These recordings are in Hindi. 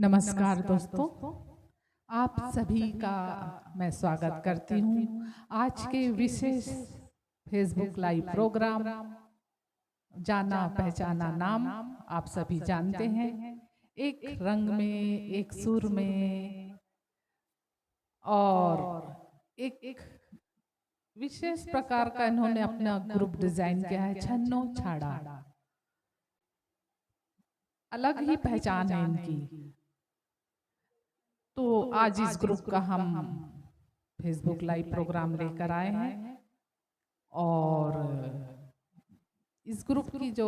नमस्कार दोस्तों, आप सभी का मैं स्वागत करती हूँ। आज के विशेष फेसबुक लाइव प्रोग्राम जाना पहचाना नाम आप सभी जानते हैं। एक रंग में, एक सुर में और एक विशेष प्रकार का इन्होंने अपना ग्रुप डिजाइन किया है, छन्नो छाड़ा। अलग ही पहचान है इनकी। तो आज इस ग्रुप का हम फेसबुक लाइव प्रोग्राम लेकर आए हैं और इस ग्रुप की जो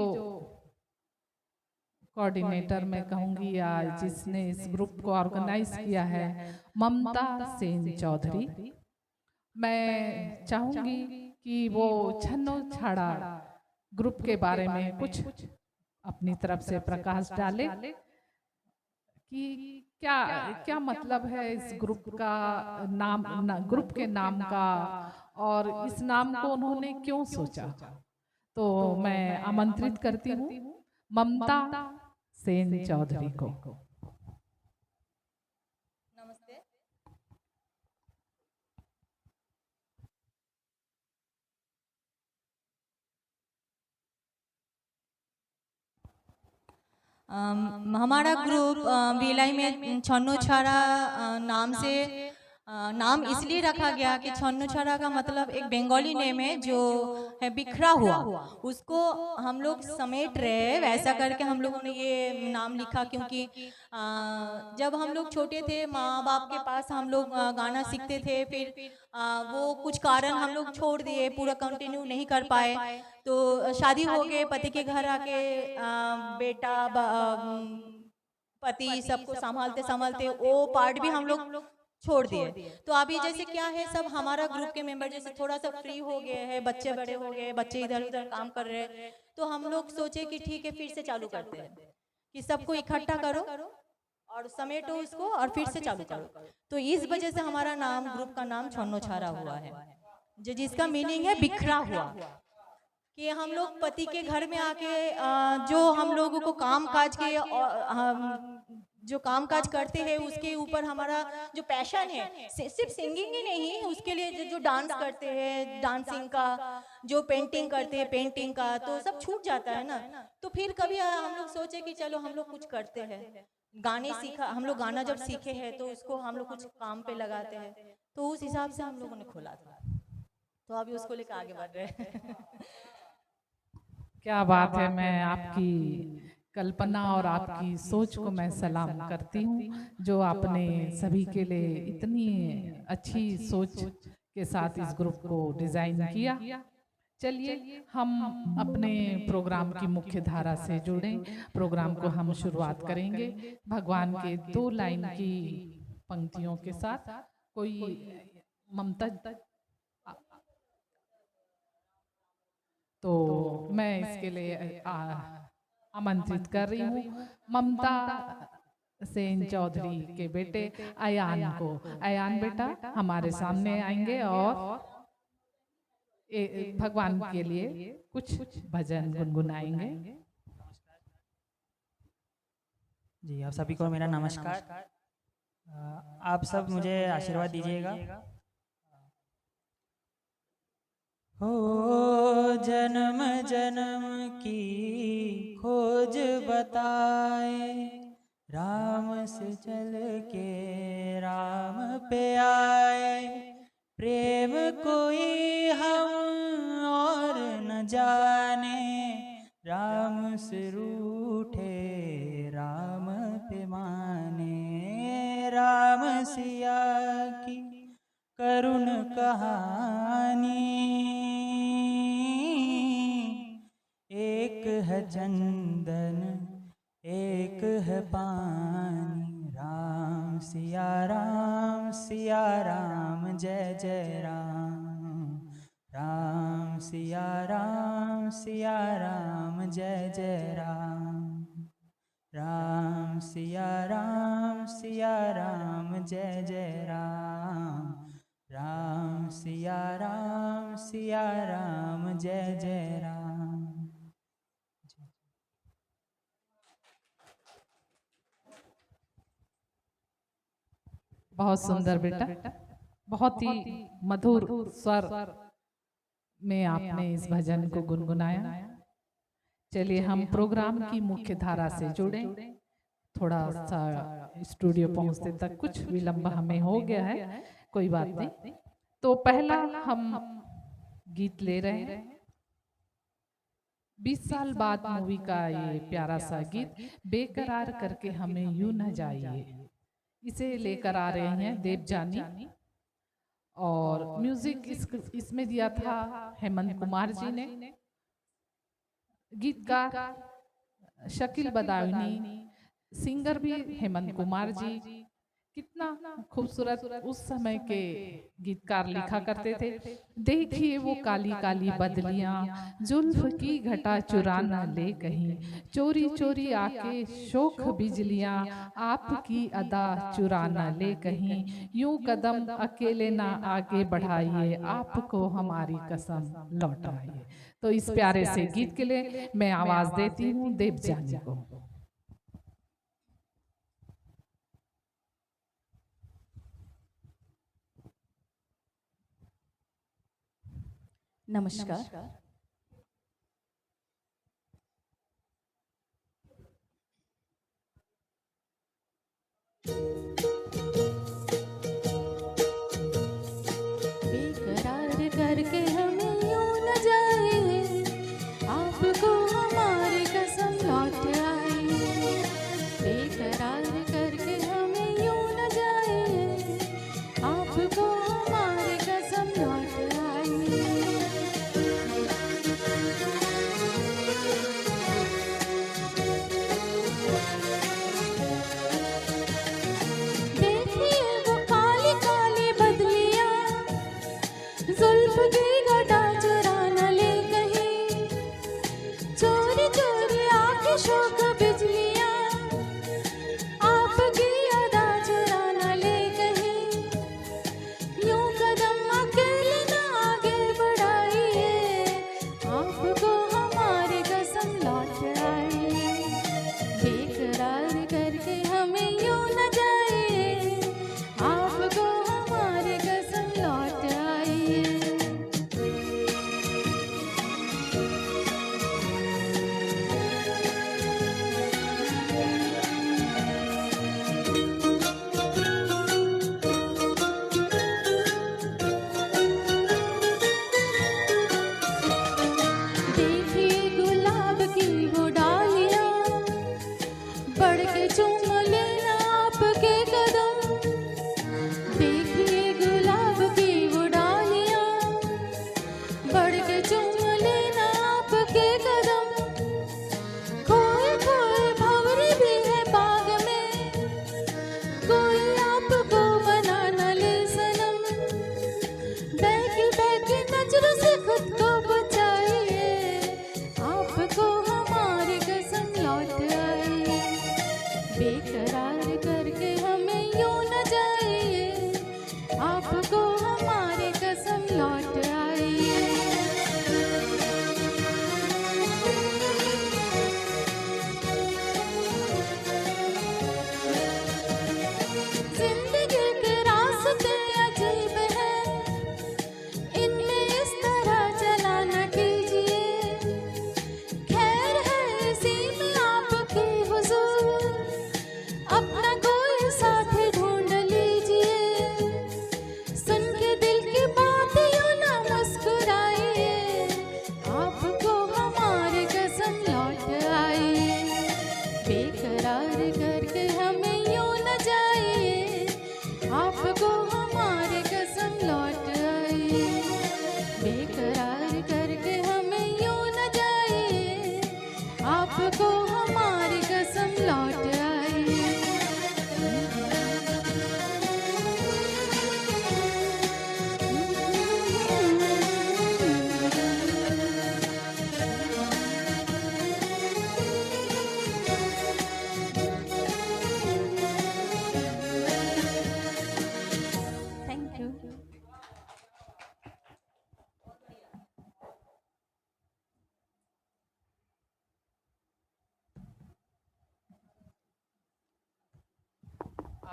कोऑर्डिनेटर मैं कहूँगी या जिसने इस ग्रुप को ऑर्गेनाइज किया है, ममता सेन चौधरी। मैं चाहूँगी कि वो छन्नो छाड़ा ग्रुप के बारे में कुछ अपनी तरफ से प्रकाश डाले कि क्या क्या मतलब है इस ग्रुप का नाम, ग्रुप के नाम का, और इस नाम को उन्होंने क्यों सोचा। तो मैं आमंत्रित करती हूँ ममता सेन चौधरी को। नमस्ते। हमारा ग्रुप भिलाई में छन्नो छाड़ा नाम से नाम इसलिए रखा गया कि छन्नो छाड़ा का मतलब एक बंगाली नेम है जो है बिखरा हुआ। उसको हम लोग समेट रहे, वैसा करके हम लोगों ने ये नाम लिखा, क्योंकि जब हम लोग छोटे थे माँ बाप के पास हम लोग गाना सीखते थे, फिर वो कुछ कारण हम लोग छोड़ दिए, पूरा कंटिन्यू नहीं कर पाए। तो शादी हो गए, पति के घर आके बेटा पति सबको संभालते संभालते वो पार्ट भी हम लोग छोड़ दिए। तो अभी जैसे क्या है, सब हमारा ग्रुप के मेंबर जैसे थोड़ा सा फ्री हो गए हैं, बच्चे बड़े हो गए, बच्चे इधर उधर काम कर रहे हैं, तो हम लोग सोचे कि ठीक है फिर से चालू करते हैं, कि सबको इकट्ठा करो और समेटो इसको और फिर से चालू करो। तो इस वजह से हमारा नाम, ग्रुप का नाम छन्नो छाड़ा हुआ है, जो जिसका मीनिंग है बिखरा हुआ। कि हम लोग पति के घर में आके जो हम लोगों को काम काज के जो काम काज करते हैं उसके ऊपर हमारा जो पैशन है, सिर्फ सिंगिंग ही नहीं, उसके लिए जो डांस करते हैं, डांसिंग का, जो पेंटिंग करते हैं पेंटिंग का, तो सब छूट जाता है ना। तो फिर कभी हम लोग सोचे कि चलो हम लोग कुछ करते हैं, गाने सीखा, हम लोग गाना जब सीखे हैं तो उसको हम लोग कुछ काम पे लगाते हैं, तो उस हिसाब से हम लोगों ने खोला था। तो अभी उसको लेकर आगे बढ़ रहे हैं। क्या बात है। मैं आपकी कल्पना और आपकी सोच को मैं सलाम करती हूँ, जो आपने सभी के लिए इतनी अच्छी सोच के साथ इस ग्रुप को डिजाइन किया। चलिए हम अपने प्रोग्राम की मुख्य धारा से जुड़ें। प्रोग्राम को हम शुरुआत करेंगे भगवान के 2 लाइन की पंक्तियों के साथ। कोई ममता, तो मैं इसके लिए आमंत्रित कर रही हूँ ममता सेन चौधरी के बेटे अयान को। अयान बेटा हमारे सामने आएंगे और भगवान के लिए कुछ भजन गुनगुनाएंगे। जी, आप सभी को मेरा नमस्कार। आप सब मुझे आशीर्वाद दीजिएगा। हो जन्म जन्म की खोज बताए, राम से चल के राम पे आए, प्रेम कोई हम और न जाने, राम से रूठे राम पे माने, राम सिया की करुण कहानी, एक है चंदन एक है पानी, राम सिया राम जय जय राम, राम सिया राम जय जय राम, राम सिया राम जय जय राम, राम सिया राम जय जय राम। बहुत सुंदर बेटा, बहुत ही मधुर स्वर में आपने इस भजन को गुनगुनाया। चलिए हम प्रोग्राम की मुख्य धारा से जुड़े। थोड़ा सा स्टूडियो पहुंचते तक कुछ विलंब हमें हो गया है, कोई बात नहीं। तो पहला हम गीत ले रहे हैं 20 साल बाद मूवी का ये प्यारा सा गीत, बेकरार करके हमें यूं न जाइए। इसे लेकर आ रहे हैं देवजानी, और म्यूजिक इसमें दिया था हेमंत कुमार जी ने। गीतकार शकील बदायूनी, सिंगर भी हेमंत कुमार जी। कितना खूबसूरत उस समय के गीतकार लिखा करते थे। देखिए वो काली काली बदलियां, जुल्फ की घटा चुरा न ले कहीं, चोरी चोरी आके शोख बिजलियां, आपकी अदा चुरा न ले कहीं, यूं कदम अकेले ना आगे बढ़ाइए, आपको हमारी कसम लौटाइए। तो इस प्यारे से गीत के लिए मैं आवाज देती हूँ देवजानी को। नमस्कार। बेकरार करके हमें यूं न जाइए, आपको हमारी कसम लौट आइए। बेकरार करके हमें यूं न जाइए, आपको हमारी कसम लौट आइए। देखिए वो काली काली बदलियां, जुल्फ की घटा चुरा न ले कहीं, चोरी चोरी आके शोक बिजलियां, आपकी अदा चुरा न ले कहीं, यूं कदम अकेले ना आगे बढ़ाइए, आपको हमारी कसम लौट आइए। बेकरार करके हमें यूं न जाइए, आपको हमारी कसम लौट आइए।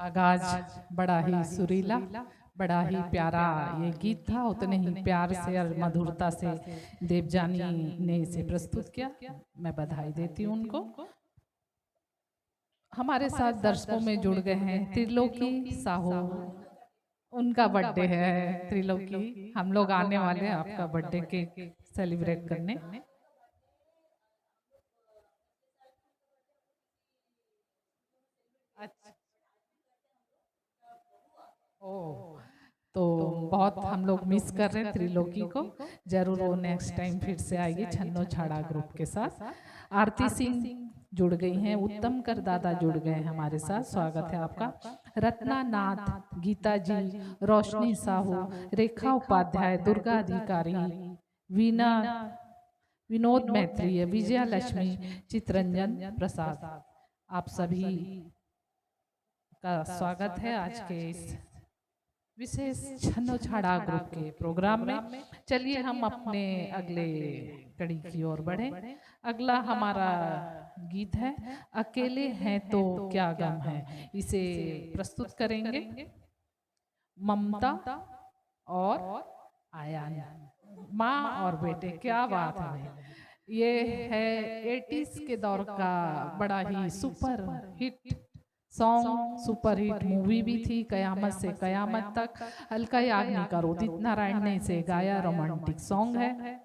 आगाज बड़ा ही सुरीला, बड़ा ही प्यारा ये गीत था। उतने ही प्यार से और मधुरता से देवजानी ने इसे प्रस्तुत किया। मैं बधाई देती हूँ उनको। हमारे साथ दर्शकों में जुड़ गए हैं त्रिलोकी साहू, उनका बर्थडे है। त्रिलोकी, हम लोग आने वाले हैं आपका बर्थडे केक सेलिब्रेट करने। अच्छा, ओ, तो बहुत हम लोग मिस कर रहे हैं त्रिलोकी को। जरूर वो नेक्स्ट टाइम फिर से आएगी छन्नो छाड़ा ग्रुप के साथ। आरती सिंह जुड़ गई हैं, उत्तम कर दादा जुड़ गए हैं हमारे साथ, स्वागत है आपका। रत्ना नाथ, गीता जी, रोशनी साहू, रेखा उपाध्याय, दुर्गा अधिकारी, वीना, विनोद मैत्री, विजया लक्ष्मी, चित्रंजन प्रसाद, आप सभी का स्वागत है आज के इस विशेष छन्नो छाड़ा ग्रुप के प्रोग्राम में। चलिए हम अपने अगले कड़ी की ओर बढ़े। अगला हमारा गीत है अकेले हैं तो क्या गम है। इसे प्रस्तुत करेंगे ममता और आयान, माँ और बेटे। क्या बात है, ये है 80s के दौर का बड़ा ही super hit song, super hit movie भी थी कयामत से कयामत तक। अलका याग्निक और उदित नारायण ने इसे गाया, रोमांटिक सॉन्ग है।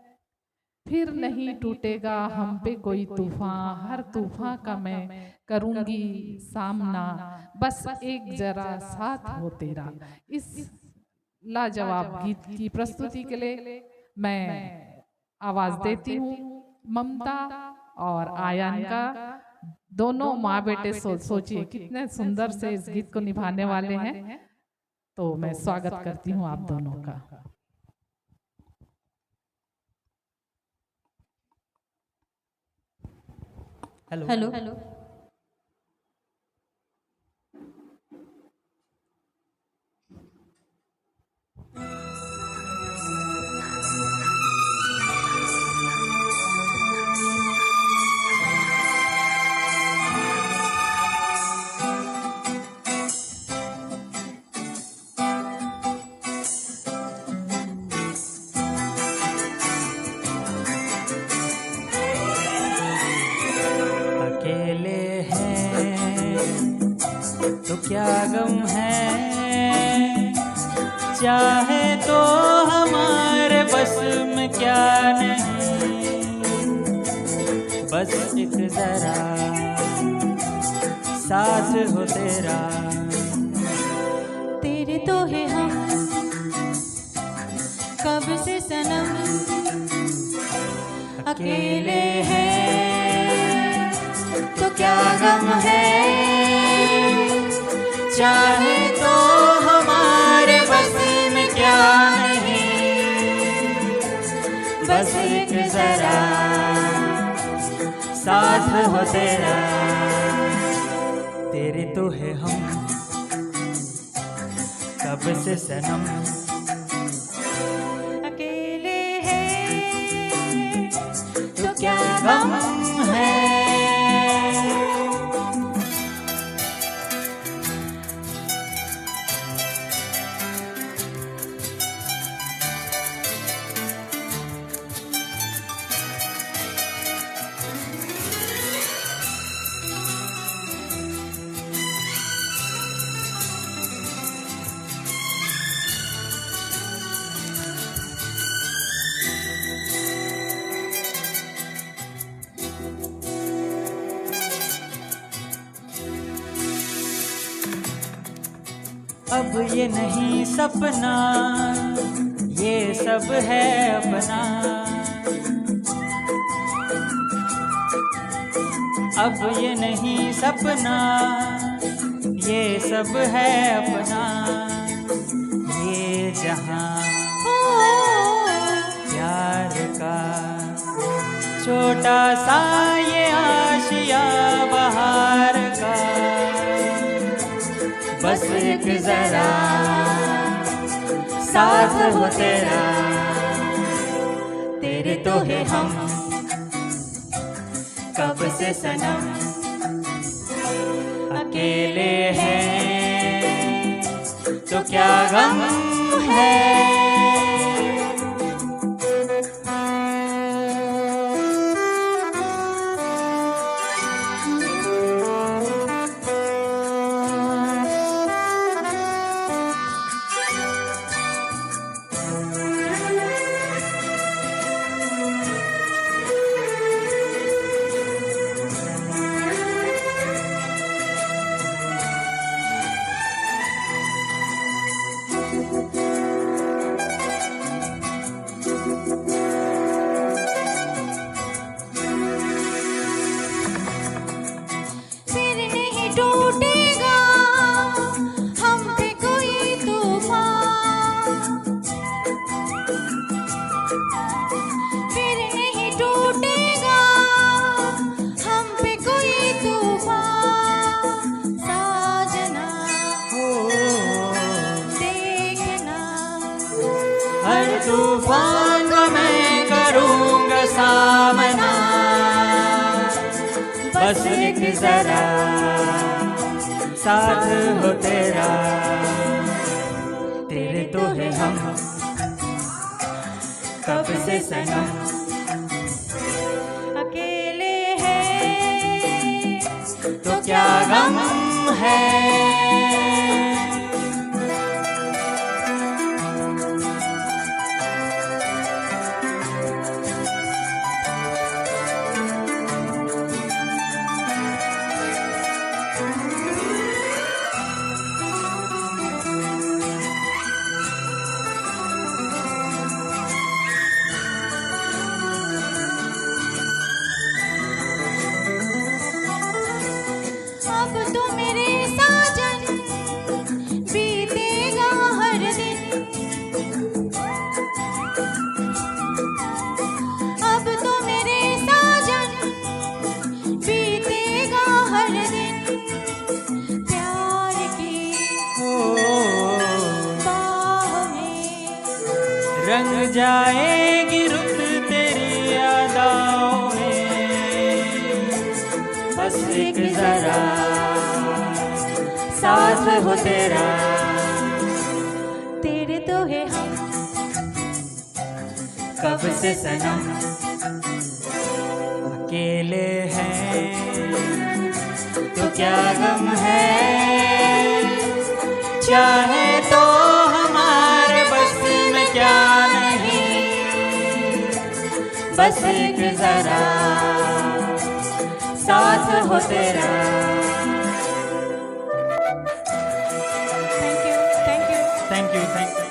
फिर नहीं टूटेगा हम पे कोई तूफान, हर तूफान का मैं करूंगी सामना, बस एक जरा साथ हो तेरा। इस लाजवाब गीत की प्रस्तुति के लिए मैं आवाज देती हूँ ममता और आयान का। दोनों माँ बेटे सोचिए कितने सुंदर से इस गीत को निभाने वाले हैं। तो मैं स्वागत करती हूँ आप दोनों का। Hello hello. तो क्या गम है, चाहे तो हमारे बस में क्या नहीं, बस एक जरा साथ हो तेरा। तेरे तो है हम कब से सनम, अकेले हैं तो क्या गम है, चाहे तो हमारे बस में क्या नहीं, बस एक जरा साथ हो तेरा। तेरे तो है हम कब से सनम, अकेले हैं तो क्या गम गम है। अब ये नहीं सपना, ये सब है अपना। अब ये नहीं सपना, ये सब है अपना। ये जहां प्यार का छोटा सा ये आशिया बहार का, बस एक जरा साथ हो तेरा। तेरे तो है हम कब से सनम, अकेले हैं तो क्या गम है। फिर नहीं टूटेगा हम पे कोई तूफान, फिर नहीं टूटेगा हम पे कोई तूफान। साजना देखना हर तूफान का मैं करूँगा सामना, बस एक जरा साथ हो तेरा। तेरे तो है हम कब से सनम, अकेले हैं तो क्या गम है। अब तो मेरे साजन बीतेगा हर दिन, अब तो मेरे साजन बीतेगा हर दिन। प्यार की बाह में रंग जाएगी रुत तेरी यादों में, बस एक जरा साथ हो तेरा। तेरे तो है हम कब से सनम, अकेले हैं तो क्या गम है। चाहे तो हमारे बस में क्या नहीं, बस एक जरा साथ हो तेरा। Thank you thank you. Thank you thank you.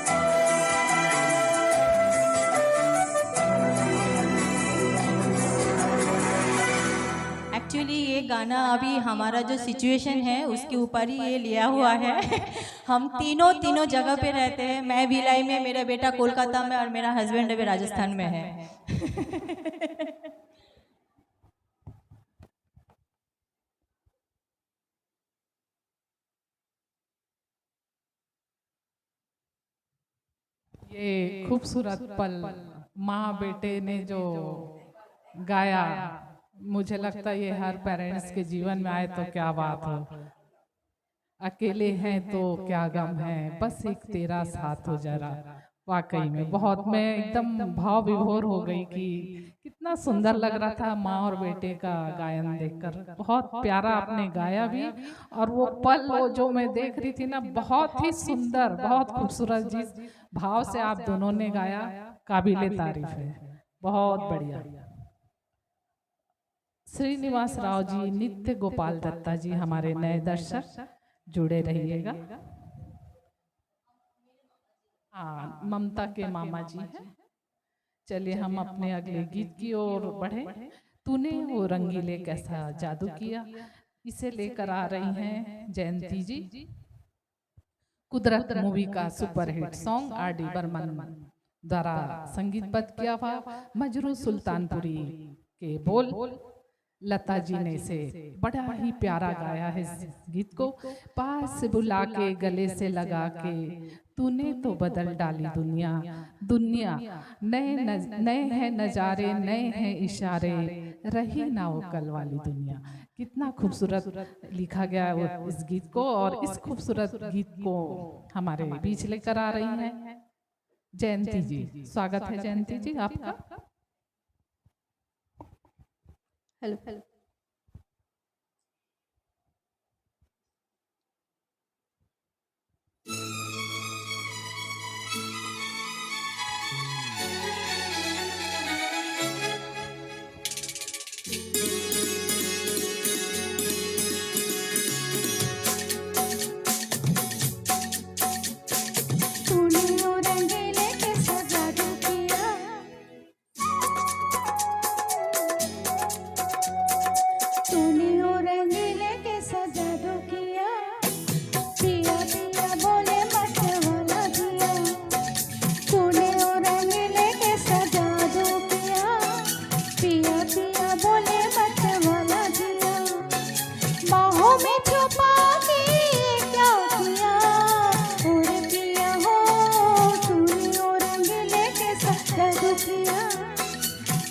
Actually ये गाना अभी हमारा जो सिचुएशन है उसके ऊपर ही ये लिया हुआ है। हम तीनों जगह पे रहते हैं। मैं भिलाई में, मेरा बेटा कोलकाता में और मेरा हस्बैंड अभी राजस्थान में है। ये खूबसूरत पल माँ बेटे ने जो गाया, मुझे लगता है ये हर पेरेंट्स के जीवन में आए तो क्या बात हो। अकेले हैं तो क्या गम है, बस एक तेरा साथ हो जरा। वाकई में बहुत, मैं एकदम भाव विभोर हो गई कि कितना सुंदर लग रहा था माँ और बेटे का गायन देखकर। बहुत प्यारा आपने गाया भी, और वो पल वो जो मैं देख रही थी ना, बहुत ही सुंदर, बहुत खूबसूरत। जिस भाव से आप दोनों ने गाया, काबिले तारीफ है, बहुत बढ़िया। श्रीनिवास राव जी, नित्य गोपाल दत्ता जी, हमारे नए दर्शक जुड़े रहिएगा। हाँ, ममता के मामा जी हैं। चलिए हम अपने अगले गीत की ओर बढ़े। तूने वो रंगीले कैसा जादू किया, इसे लेकर आ रही हैं जयंती जी। कुदरत मूवी का सुपरहिट सॉन्ग R.D. बर्मन द्वारा संगीतबद्ध किया हुआ, मजरू सुल्तानपुरी के बोल लता जी ने इसे बड़ा ही प्यारा गाया है। इस गीत को पास से बुला के, गले से लगा के, तूने तो बदल डाली दुनिया। दुनिया नए हैं नजारे, नए हैं इशारे, रही ना वो कल वाली दुनिया। कितना खूबसूरत लिखा गया है वो इस गीत को, और इस खूबसूरत गीत को हमारे बीच लेकर आ रही हैं जयंती जी। स्वागत है जयंती जी आपका। Hello hello.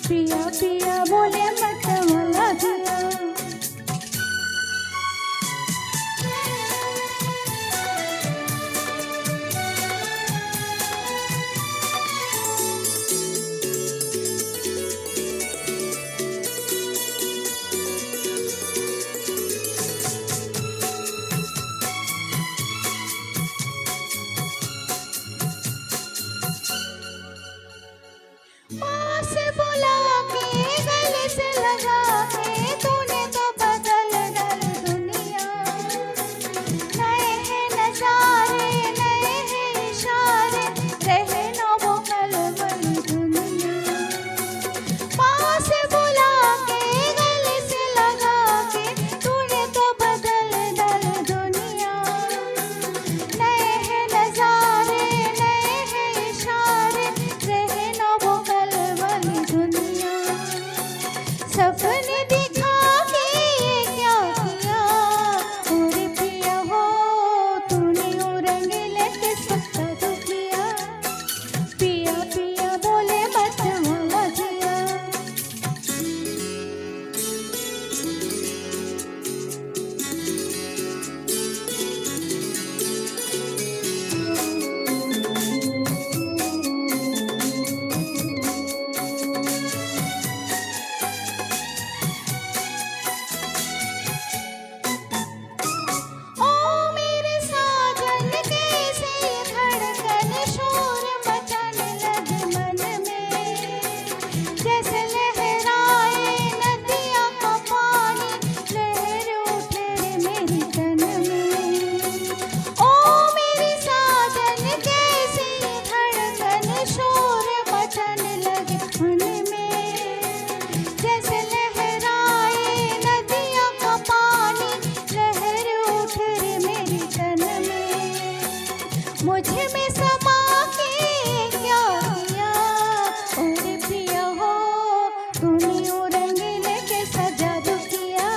पिया पिया बोले मत वाला दिया। पास बुला के गले से लगा के तूने तो बदल डाल दुनिया। नए हैं नजारे नए हैं इशारे रहे ना वो कल वाली दुनिया। पास बुला के गले से लगा के तूने तो बदल डाल दुनिया। नए हैं नजारे नए हैं इशारे रहे ना वो कल वाली दुनिया। सपने दिखा के ये क्या किया और पिया हो तूने ओ रंगीले के सत्ता तो किया। पिया पिया बोले मत वाला दिया। ओ मेरे साजन कैसे ये धड़कन शोर मचाने लगे मन में। जैसे लहराए नदियाँ का पानी लहर उठे मेरी तन में। ओ मेरे साजन कैसे ये धड़कन शोर मचाने लगे मन में। जैसे लहराए नदियाँ का पानी लहर उठे मेरी तन में। मुझे में समा के क्या किया और पिया हो तूने ओ रंगीले के सजा दो किया।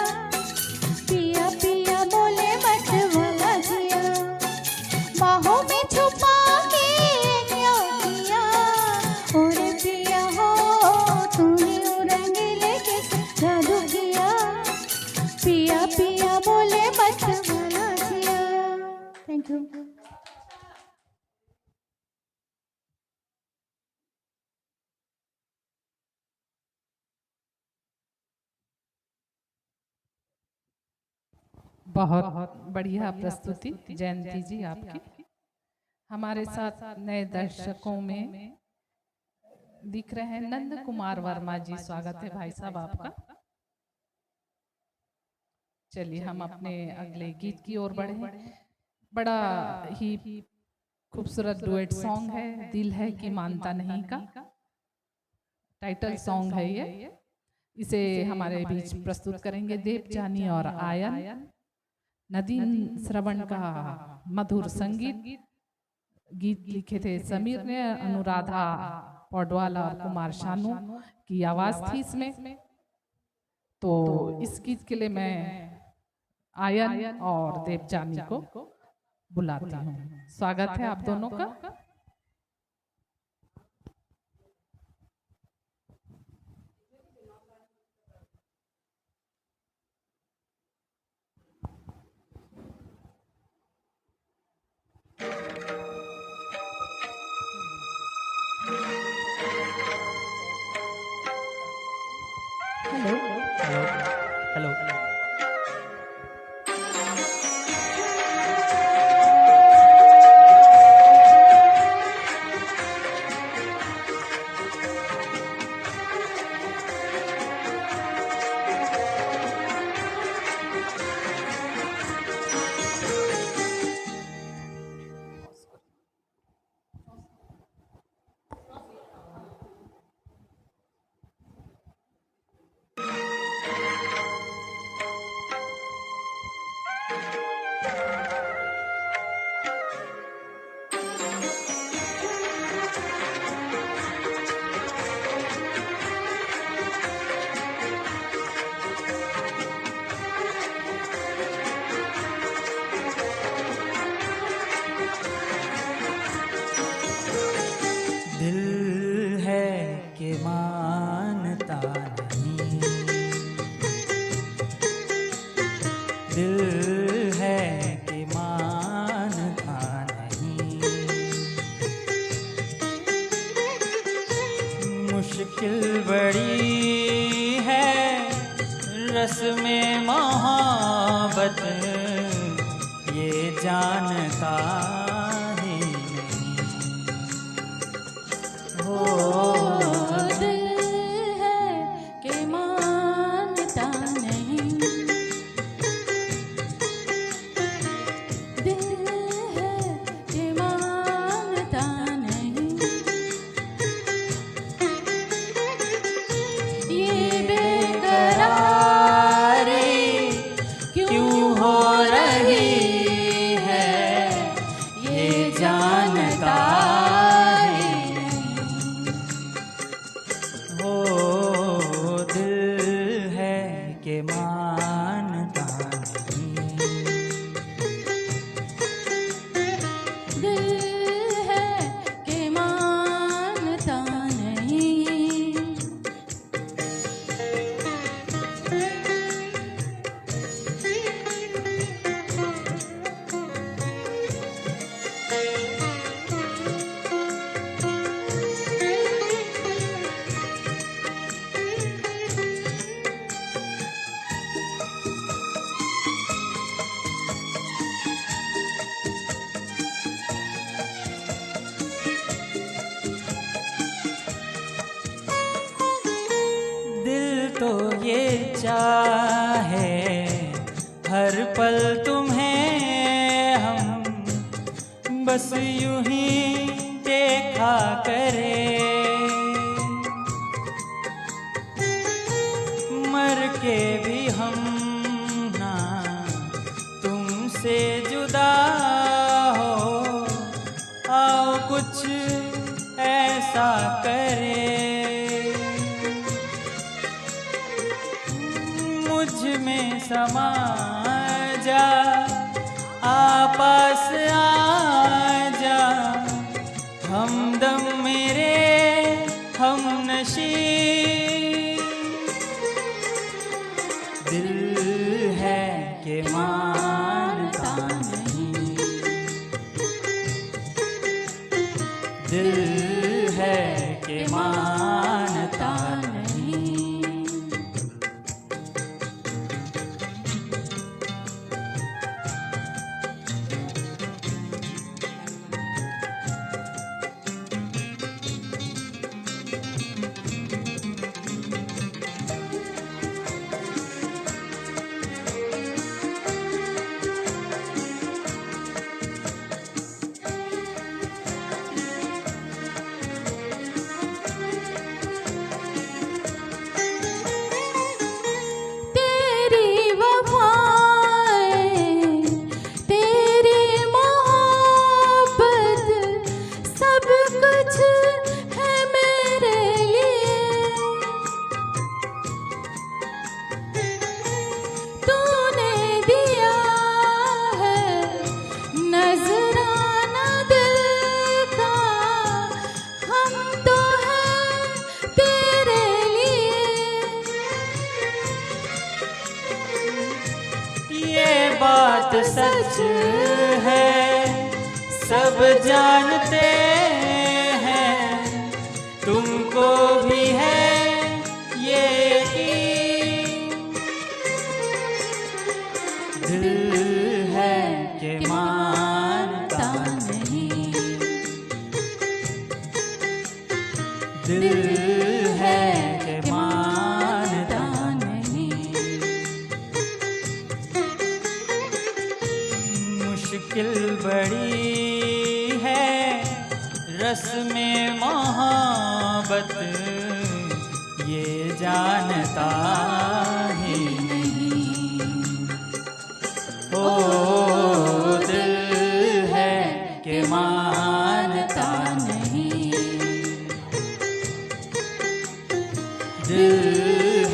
पिया पिया बोले मत वाला दिया। बाहों में छुपा के क्या किया और पिया हो तूने ओ रंगीले के सजा दो किया। पिया पिया बोले मत वाला दिया। Thank you. बहुत बढ़िया प्रस्तुति जयंती जी आपकी। हमारे साथ नए दर्शकों में दिख रहे हैं नंद कुमार वर्मा जी। स्वागत है भाई साहब आपका। चलिए हम अपने अगले गीत की ओर बढ़े। बड़ा ही खूबसूरत डुएट सॉन्ग है, दिल है कि मानता नहीं का टाइटल सॉन्ग है ये। इसे हमारे बीच प्रस्तुत करेंगे देवजानी और आयन। नदीन श्रवण का मधुर संगीत, गीत लिखे थे समीर ने, अनुराधा पौडवाल और कुमार शानू की आवाज थी इसमें। तो इस गीत के लिए मैं आयन और देवजानी को बुलाती हूँ। स्वागत है आप दोनों का। कि मानता नहीं, दिल है कि मानता नहीं। मुश्किल बड़ी है रस्म मोहब्बत, ये जानता ही नहीं। हो दिल है कि मानता नहीं, दिल है कि मानता नहीं। ये बेकरारी क्यों हो रही है, ये जानता ही नहीं। हो दिल है कि मानता नहीं, दिल है कि मानता नहीं। दिल तो ये चाहे हर पल तुम्हें हम बस यूं ही देखा करे, मर के भी हम ना तुमसे जुदा हो, आओ कुछ ऐसा करे, मुझ में समा जा, आपस आ जा, हमदम मेरे हमनशी। दिल है कि मानता नहीं, दिल है कि मानता नहीं। तेरी वफाएं, तेरी मोहब्बत, सब कुछ है मेरे लिए। तूने दिया है नजराना दिल का, हम तो हैं तेरे लिए। ये बात सच है, सब जानते हैं, तुमको भी है ये यकीन। दिल है कि मानता नहीं, दिल है कि मानता नहीं। मुश्किल बड़ी है रस्म मोहब्बत, ये जानता ही नहीं। ओ दिल है कि मानता नहीं, दिल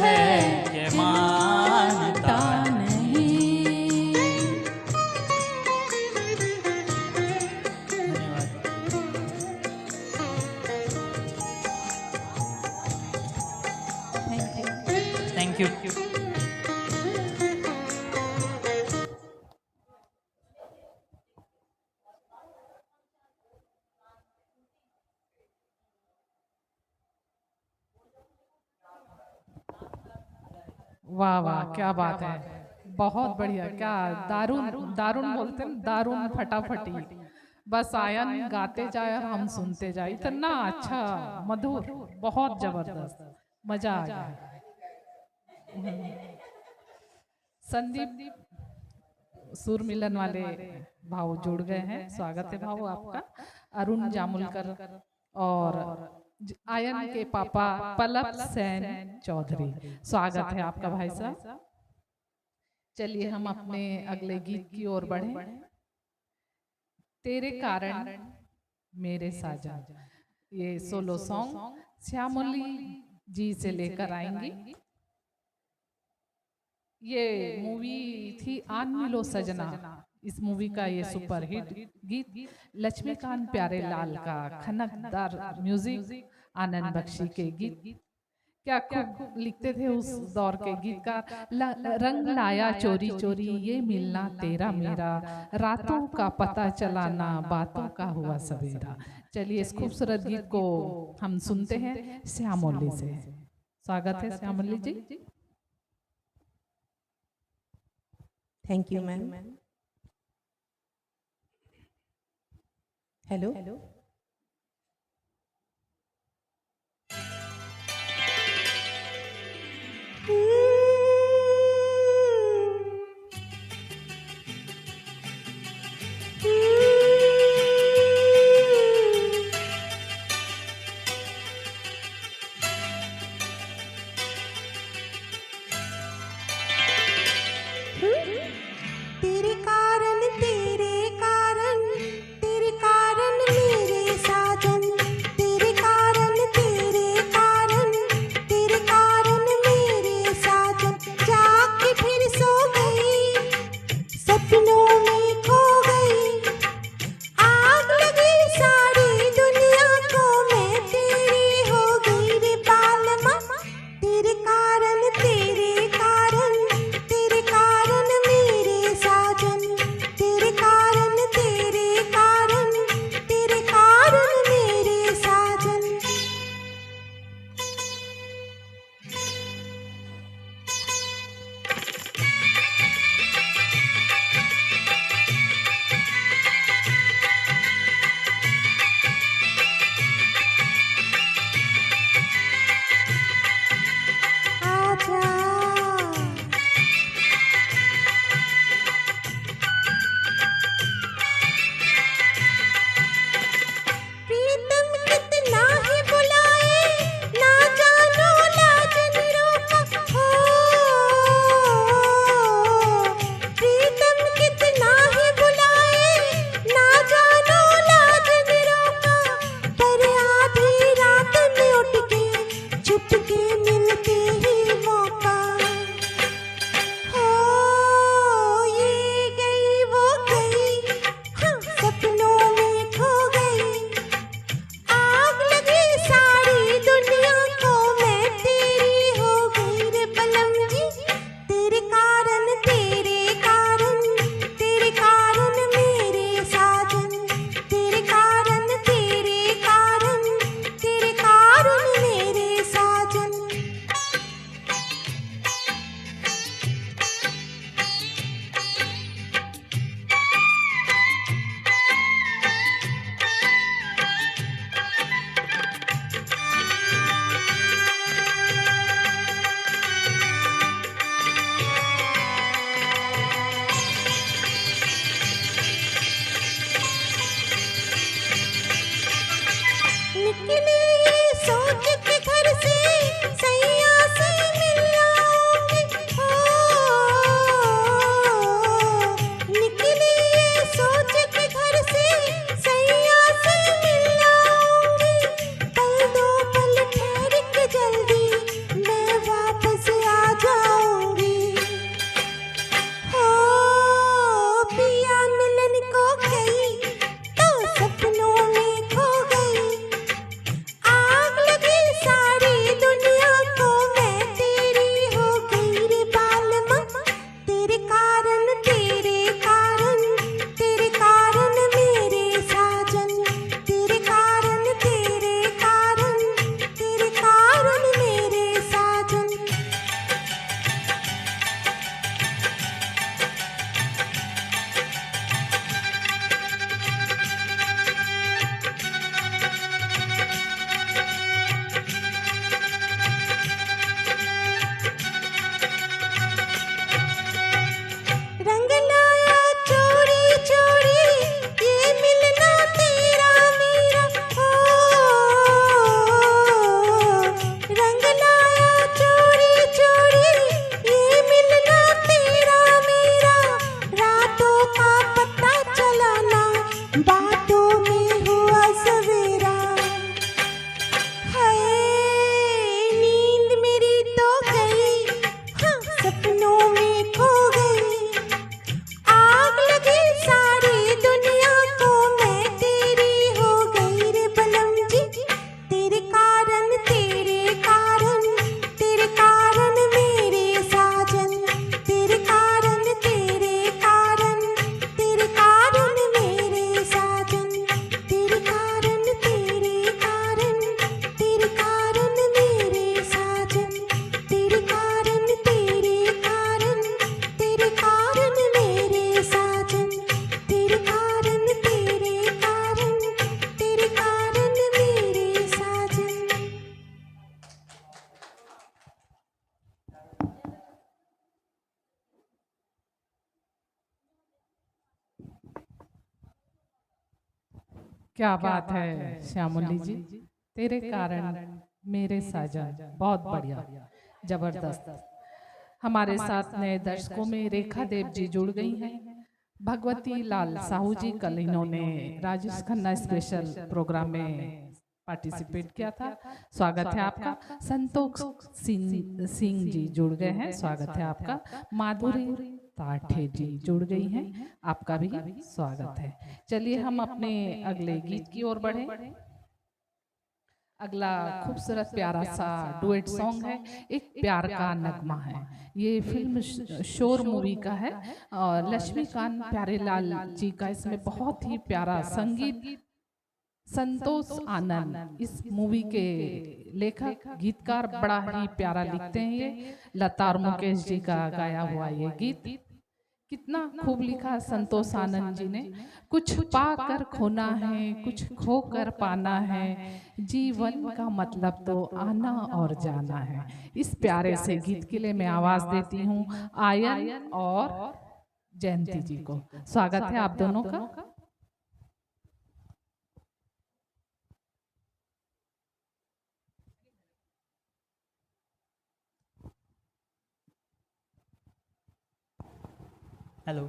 है कि मानता नहीं। धन्यवाद। Thank you. वाह वाह, क्या बात है, बहुत बढ़िया, क्या दारुण दारुण बोलते हैं, दारुण फटाफटी। बस आयन गाते जाए और हम सुनते जाए, इतना अच्छा मधुर, बहुत जबरदस्त, मजा आ गया। संदीप सुर मिलन वाले भाव जुड़ गए हैं, स्वागत है भाव आपका। अरुण जामुलकर और आयन के पापा पलक सेन चौधरी, स्वागत है आपका भाई साहब। चलिए हम अपने अगले गीत की ओर बढ़े। तेरे कारण मेरे साजन, ये सोलो सॉन्ग श्यामली जी से लेकर आएंगी। ये मूवी थी आन मिलो सजना, इस मूवी का ये सुपरहिट गीत लक्ष्मीकांत प्यारेलाल का खनकदार म्यूजिक, आनंद बख्शी के गीत, क्या खूब लिखते थे उस दौर के गीतकार। रंग लाया चोरी चोरी ये मिलना तेरा मेरा, रातों का पता चला ना बातों का हुआ सवेरा। चलिए इस खूबसूरत गीत को हम सुनते हैं श्यामोली से। स्वागत है Shyamoli ji. Thank you ma'am. Hello, तेरे कारण मेरे क्या बात है श्यामली जी, तेरे कारण मेरे साजन, बहुत बढ़िया, जबरदस्त। हमारे साथ नए दर्शकों में रेखा देव जी जुड़ गई हैं। भगवती लाल साहू जी, कल इन्होंने राजेश खन्ना स्पेशल प्रोग्राम में पार्टिसिपेट किया था, स्वागत है आपका। संतोष सिंह जी जुड़ गए हैं, स्वागत है आपका। माधुरी ताठे जी जुड़ गई हैं, आपका भी स्वागत है। चलिए हम अपने अगले गीत की ओर बढ़े। अगला खूबसूरत प्यारा सा डुएट सॉन्ग है, एक प्यार का नगमा है। ये फिल्म शोर मूवी का है और लक्ष्मीकांत प्यारेलाल जी का इसमें बहुत ही प्यारा संगीत। संतोष आनंद इस मूवी के लेखक गीतकार, बड़ा ही प्यारा लिखते हैं ये। लता और मुकेश जी का गाया हुआ ये गीत कितना खूब लिखा संतोष आनंद जी ने। कुछ पाकर खोना है, कुछ खोकर पाना है, जीवन का मतलब तो आना और जाना है। इस प्यारे से गीत के लिए मैं आवाज देती हूँ आयन और जयंती जी को। स्वागत है आप दोनों का। हेलो।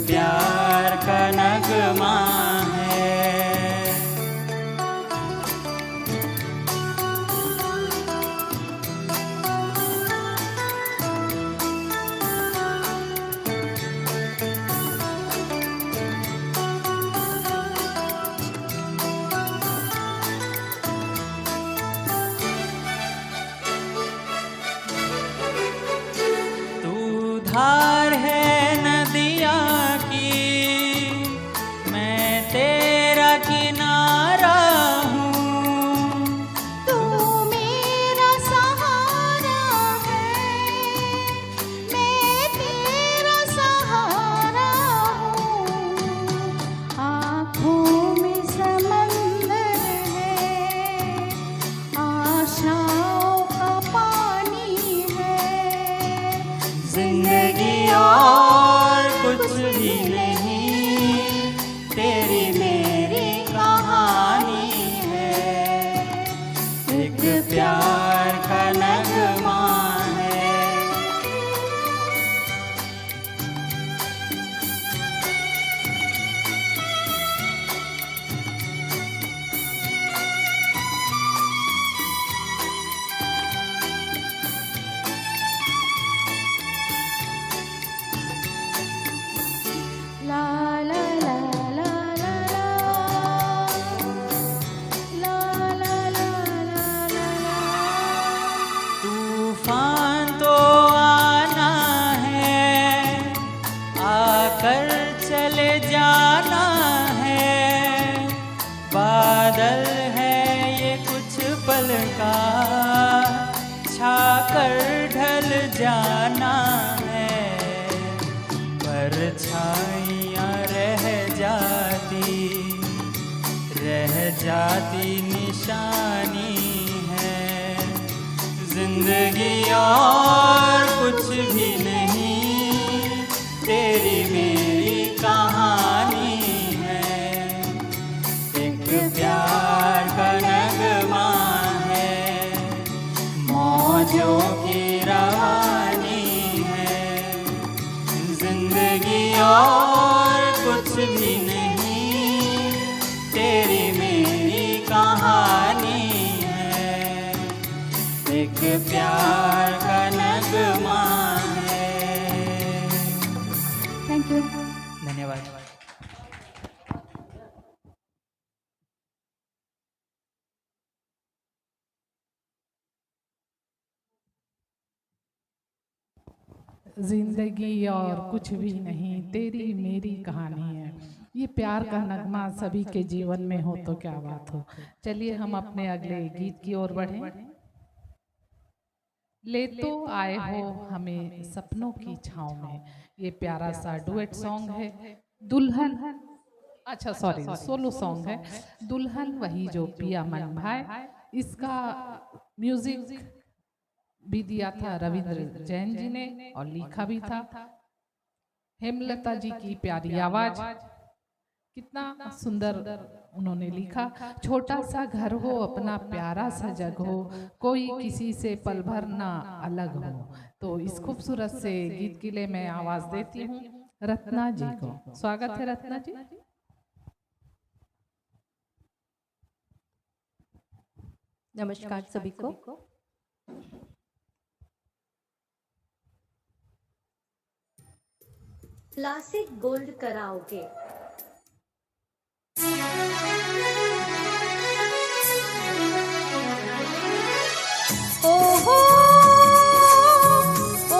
प्यार का नगमा है। तू धार है नदिया की, मैं कर चले जाना है, बादल है ये कुछ पल का, छाकर ढल जाना है, परछाइयाँ रह जाती निशानी है। जिंदगी और कुछ भी नहीं, तेरी मेरी कहानी है। एक प्यार का नगमा है, मौजों की रवानी है। जिंदगी और कुछ भी नहीं, तेरी मेरी कहानी है। एक प्यार का नगमा है। Thank you. धन्यवाद। जिंदगी और कुछ भी नहीं, तेरी मेरी कहानी है। ये प्यार का नगमा सभी के जीवन में हो तो क्या बात हो। चलिए हम अपने अगले गीत की ओर बढ़ें। ले तो आए हो हमें सपनों की छाँव में, ये प्यारा सा डुएट सॉन्ग है। दुल्हन, अच्छा सॉरी, सोलो सॉन्ग है। दुल्हन वही जो पिया मन भाए। इसका म्यूजिक भी दिया था रविंद्र जैन जी ने और लिखा भी था। हेमलता जी की प्यारी आवाज, कितना सुंदर उन्होंने लिखा। छोटा सा घर हो, अपना प्यारा सा जग हो, कोई किसी से पल भर ना अलग हो। तो इस खूबसूरत से गीत के लिए मैं आवाज देती हूँ रत्ना जी को। स्वागत है रत्ना जी। नमस्कार सभी को। Classic gold karaoke. ओहो ओ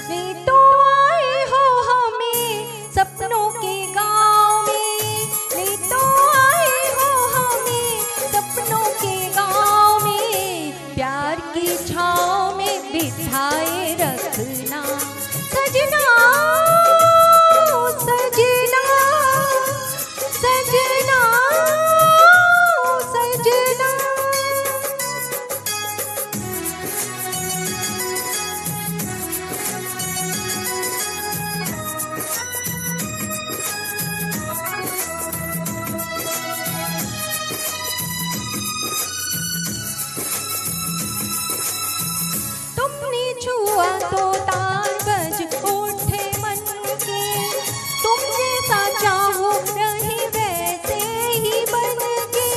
नहीं तो आए हो हमें सपनों के गाँव में, नहीं तो आए हो हमें सपनों के गाँव में। प्यार की छाँव में बिठाए रखना सजना, सजना, सजना, सजना। तुमने छुआ तो तार बज उठे मन के, तुम जैसा चाहो रहे वैसे ही बन के।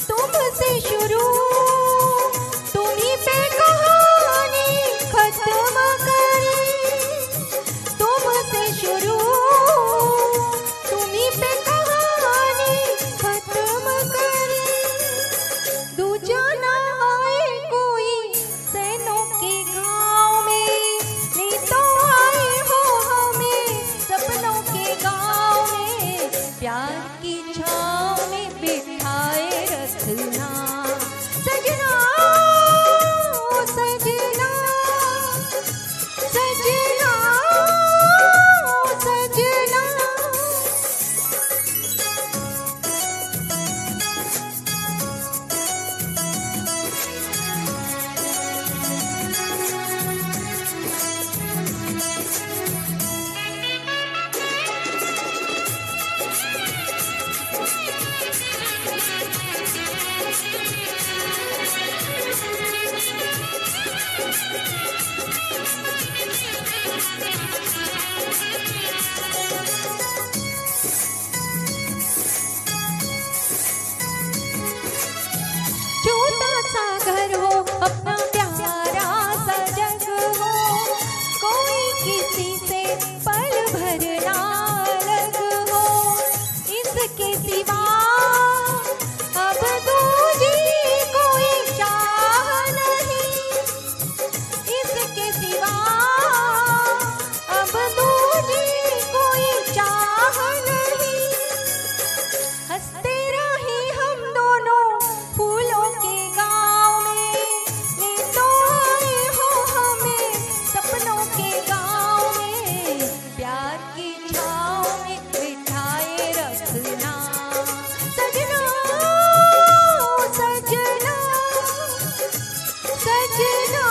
तुमसे शुरू तुम्ही पे कहानी खत्म करी, तुमसे शुरू तुम्ही पे कहानी खत्म करी। दूजा ना आए कोई सैनों के गाँव में, नहीं तो आए हो हमें सपनों के गाँव में। प्यार की छाँव में बिठाए रखना सजना, ओ सजना, सजना, ओ सजना। इसके सिवा अब दूजी कोई चाह नहीं, इसके सिवा अब दूजी कोई चाह नहीं। हंसते रहे हम दोनों फूलों के गाँव में, ले तो आए हो हमें सपनों के गाँव में। प्यार की छाँव में बिठाए रखना सजना, सजना, सजना, सजना,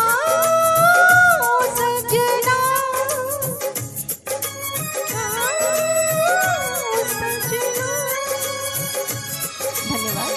सजना। धन्यवाद।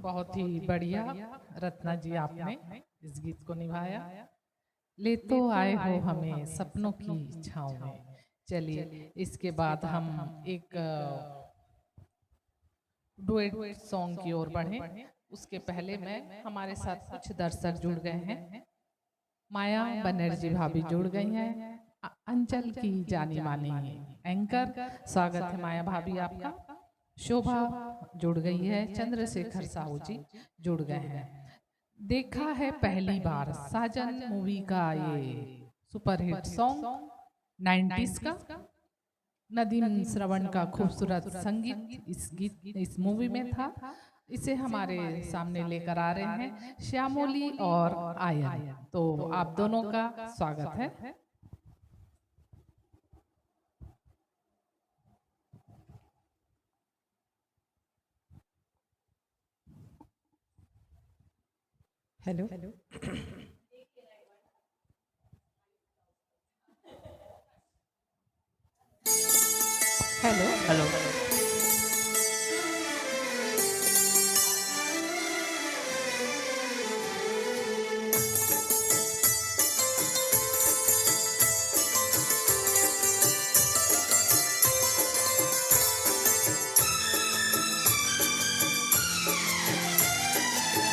बहुत ही बढ़िया रत्ना जी, आपने इस गीत को निभाया। ले तो आए हो हमें सपनों की छाँव में। चलिए इसके बाद हम एक डुएट सॉन्ग की ओर बढ़ें। उसके पहले मैं, हमारे साथ कुछ दर्शक जुड़ गए हैं। माया बनर्जी भाभी जुड़ गई हैं, अंचल की जानी मानी एंकर, स्वागत है माया भाभी आपका। शोभा जुड़ गई है, चंद्रशेखर साहू जी जुड़ गए हैं। देखा है पहली बार साजन मूवी का ये सुपरहिट सॉन्ग 90s का, नदीम श्रवण का खूबसूरत संगीत इस मूवी में था। इसे हमारे सामने लेकर आ रहे हैं श्यामोली और आयन, तो आप दोनों का स्वागत है। Hello hello hello.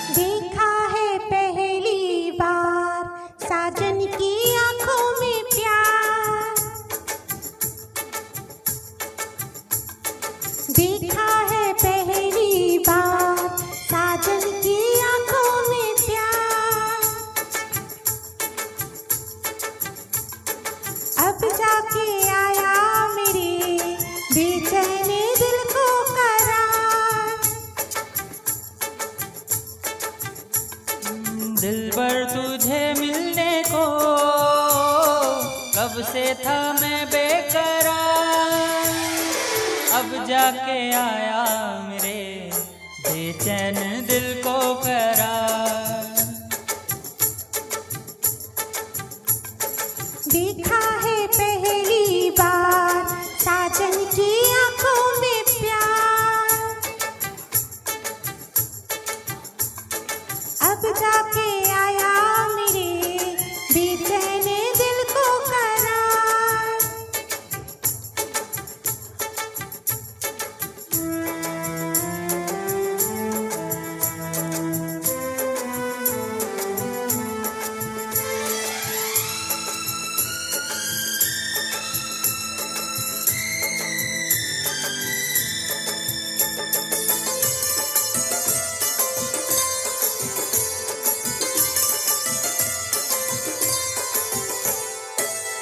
देखा है पहली बार साजन की आंखों में प्यार, देखा है पहली बार साजन की आंखों में प्यार। अब जाके आया मेरे बेचैन दिल को करार। दिलबर तुझे मिलने को कब से था मैं बेकरार, अब जाके आया मेरे बेचैन दिल को करार। देखा है पहली बार साजन की आंखों में प्यार, अब जाके आया मेरे बेचैन दिल को करार।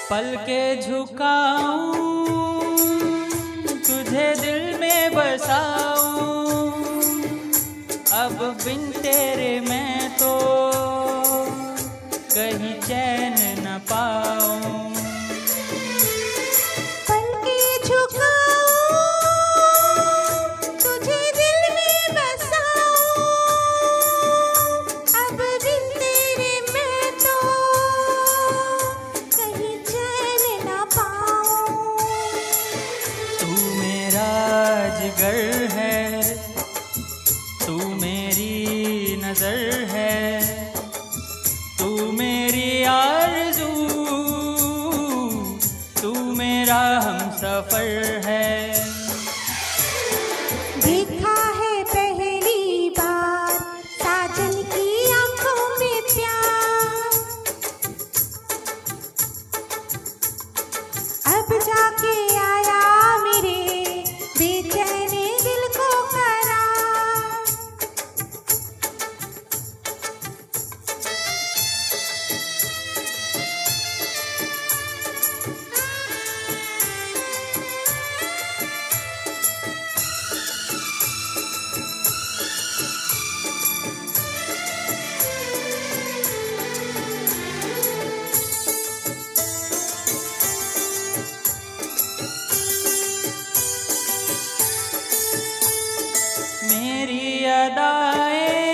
पल के झुकाऊं तुझे दिल में बसाऊं, अब बिन तेरे मैं तो कहीं चैन न पाऊं। पल के झुकाऊं तुझे दिल में बसाऊं, अब बिन तेरे मैं तो कहीं चैन न पाऊं। तू मेरा जिगर है, तू मेरी नजर है, तू मेरी आरज़ू, मेरा हम सफर है। देखा है पहली बार साजन की आंखों में प्यार, अब जाके आया मेरे बेचैन दिल को करार। मेरी अदाएं,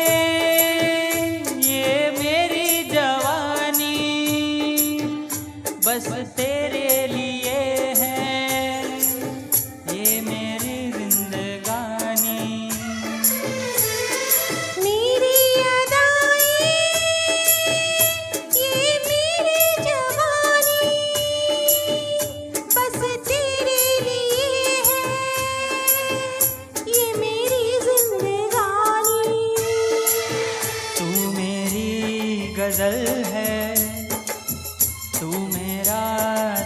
ये मेरी जवानी, बस तेरे लिए है ये मेरी जिंदगानी। मेरी अदाएं, ये मेरी जवानी, बस तेरे लिए है ये मेरी जिंदगानी। तू मेरी गजल है, तू मेरा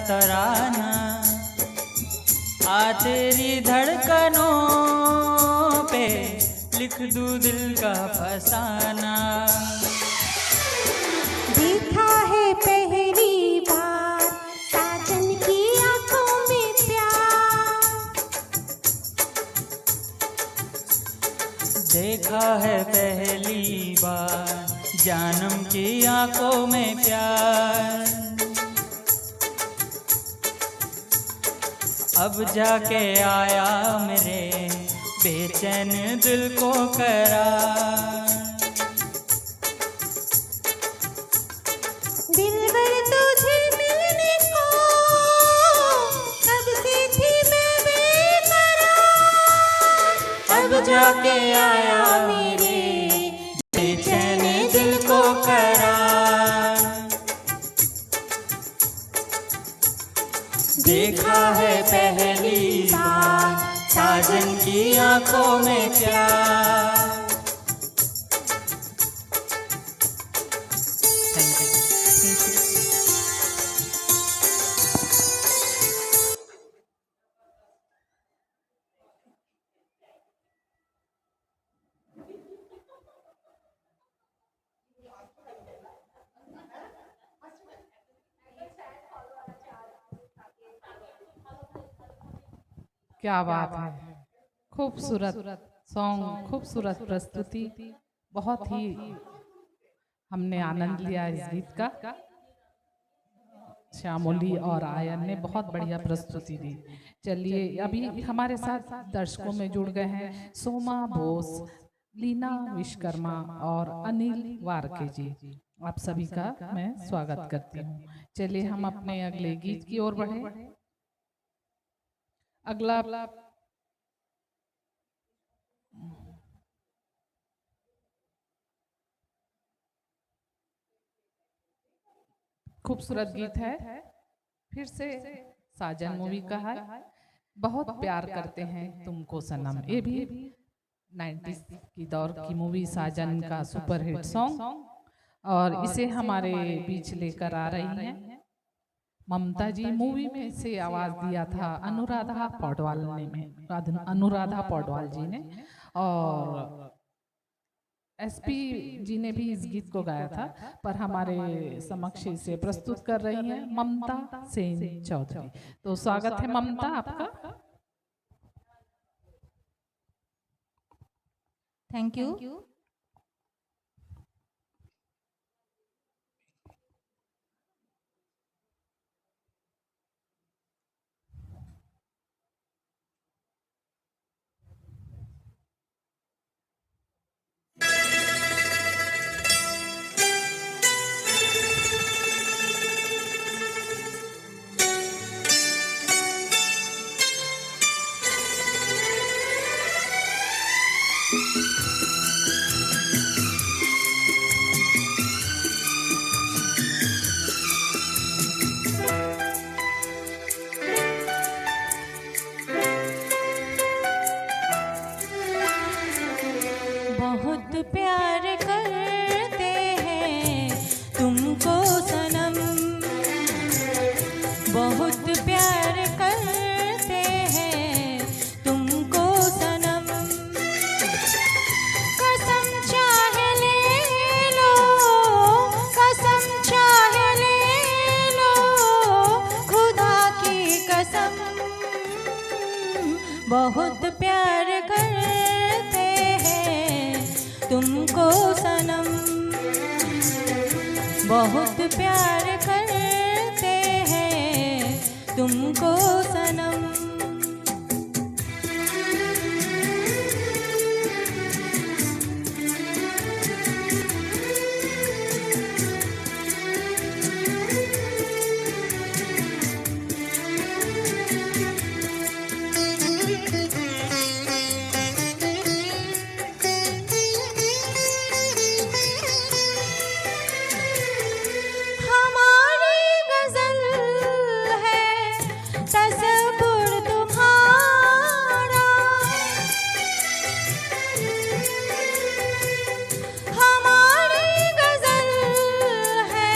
तराना, आ तेरी धड़कनों पे लिख दूं दिल का फसाना। देखा है पहली बार साजन की आंखों में प्यार, देखा है पहली बार जानम की आंखों में प्यार, अब जाके आया मेरे बेचैन दिल को करार। दिलबर तुझे मिलने को कब से थी मैं बेकरार, अब जाके आया मेरे बेचैन दिल को करार। देखा है पहली बार साजन की आंखों में प्यार। Thank you. क्या बात है, खूबसूरत सॉन्ग, खूबसूरत प्रस्तुति, बहुत ही हमने आनंद लिया इस गीत का। श्यामोली और आयन ने बहुत बढ़िया प्रस्तुति दी। चलिए अभी हमारे साथ दर्शकों में जुड़ गए हैं सोमा बोस, लीना विश्वकर्मा और अनिल वारके जी। आप सभी का मैं स्वागत करती हूँ। चलिए हम अपने अगले गीत की ओर बढ़े। अगला खूबसूरत गीत है, फिर से साजन मूवी का है, बहुत प्यार करते हैं तुमको सनम। ये भी 90s की दौर की मूवी साजन का सुपरहिट सॉन्ग, और इसे हमारे बीच लेकर आ रही हैं ममता जी। मूवी में से आवाज दिया था अनुराधा पौडवाल ने, अनुराधा पौडवाल जी ने, और एसपी जी ने भी इस गीत को गाया था, पर हमारे समक्ष इसे प्रस्तुत कर रही हैं ममता सेन चौधरी। तो स्वागत है ममता आपका। Thank you. बहुत प्यार करते हैं तुमको सनम। कसम चाहे ले लो, कसम चाहे ले लो, खुदा की कसम। बहुत प्यार करते हैं तुमको सनम। बहुत प्यार करते हैं तुमको सनम। हमारी गजल है तसव्वुर तुम्हारा, हमारी गजल है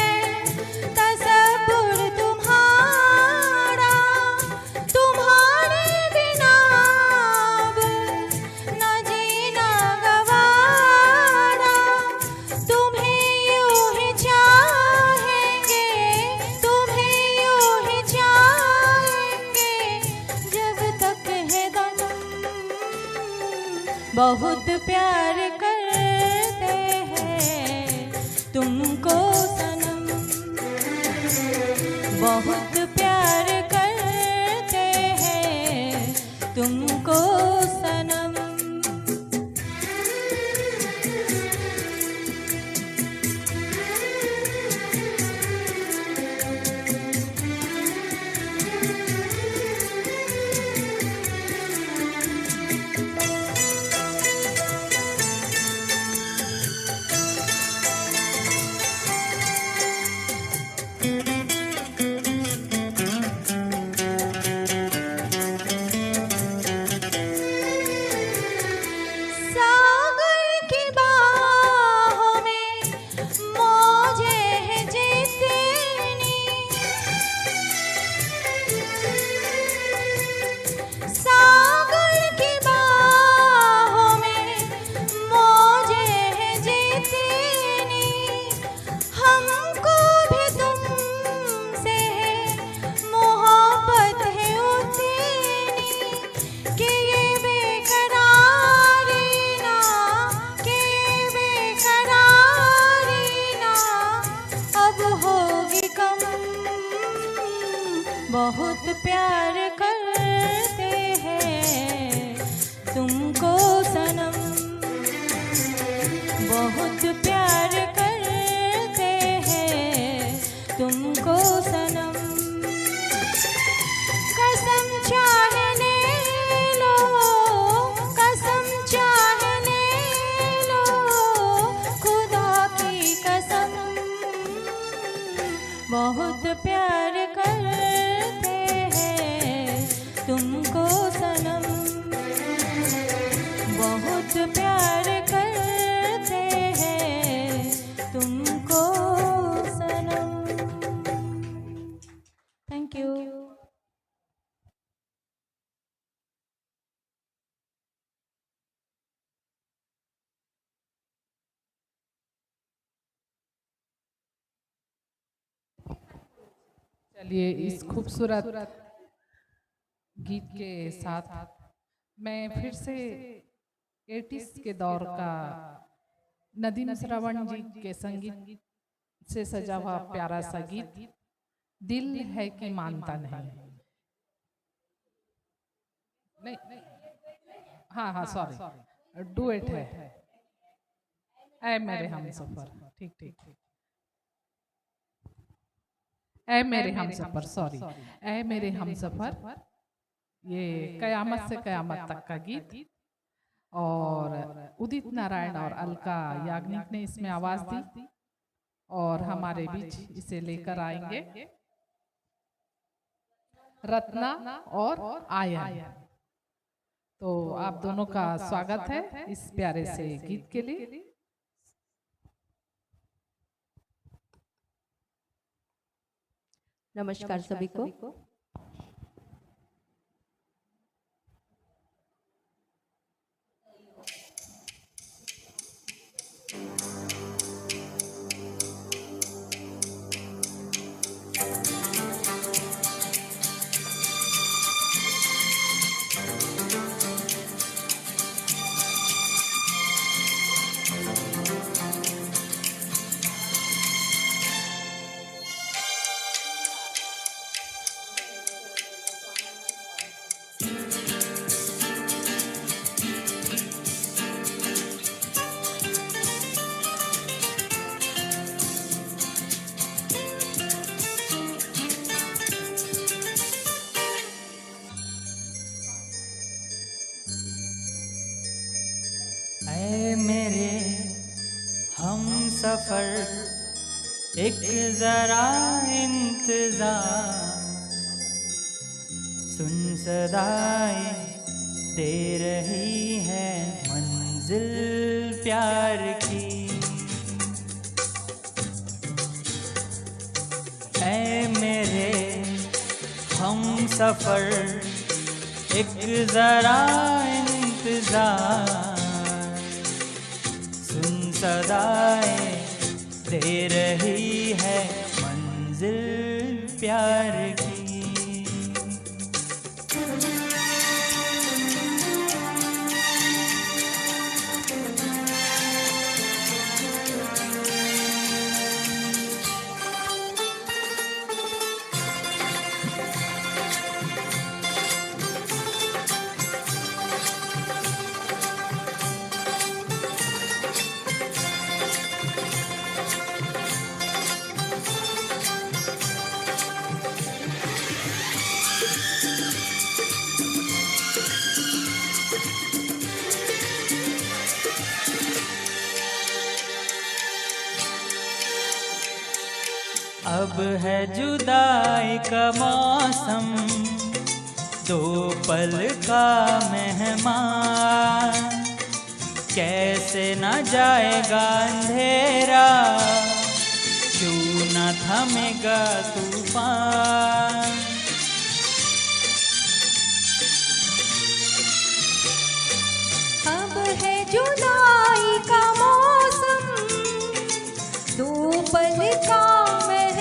तसव्वुर तुम्हारा। तुम्हारे बिना अब न जीना गवारा। तुम्हें यूं ही चाहेंगे, तुम्हें यूं ही चाहेंगे जब तक है दम। बहुत प्यार करते हैं तुमको सनम। बहुत प्यार करते हैं तुमको सनम। सागर की बाहों में मौजें हैं जितनी, सागर की बाहों में मौजें हैं जितनी। हमको भी तुमसे मोहब्बत है उतनी कि ये बेकरारी ना, कि ये बेकरारी ना अब होगी कम। बहुत प्यार करते हैं तुमको सनम। बहुत प्यार करते हैं तुमको सनम। कसम चाहे ले लो, कसम चाहे ले लो, खुदा की कसम। बहुत प्यार करते हैं तुमको सनम। बहुत प्यार करते हैं तुमको सनम। Thank you. चलिए इस खूबसूरत गीत के साथ मैं फिर से 80s के दौर का नदीम श्रवण जी के संगीत से सजा हुआ प्यारा सा गीत दिल है कि मानता नहीं। नहीं, हाँ हाँ सॉरी, डुएट है। ऐ मेरे हमसफर, ठीक ठीक ठीक, ऐ मेरे हमसफर, सॉरी, ऐ मेरे हमसफर। ये कयामत से कयामत तक का गीत, और उदित नारायण और अलका याग्निक ने इसमें आवाज दी और हमारे बीच इसे लेकर आएंगे रत्ना और आयन। तो आप दोनों का स्वागत है इस प्यारे से गीत के लिए। नमस्कार सभी को। ऐ मेरे हम सफर एक जरा इंतजार, सुन सदाएं दे रही है मंजिल प्यार की। ऐ मेरे हम सफर एक जरा इंतजार, सुन सदाएं दे रही है मंजिल प्यार की। अब है जुदाई का मौसम, दो पल का मेहमान, कैसे न जाएगा अंधेरा, क्यों न थमेगा तूफान। अब है जुदाई का मौसम, दो पल का मेहमान,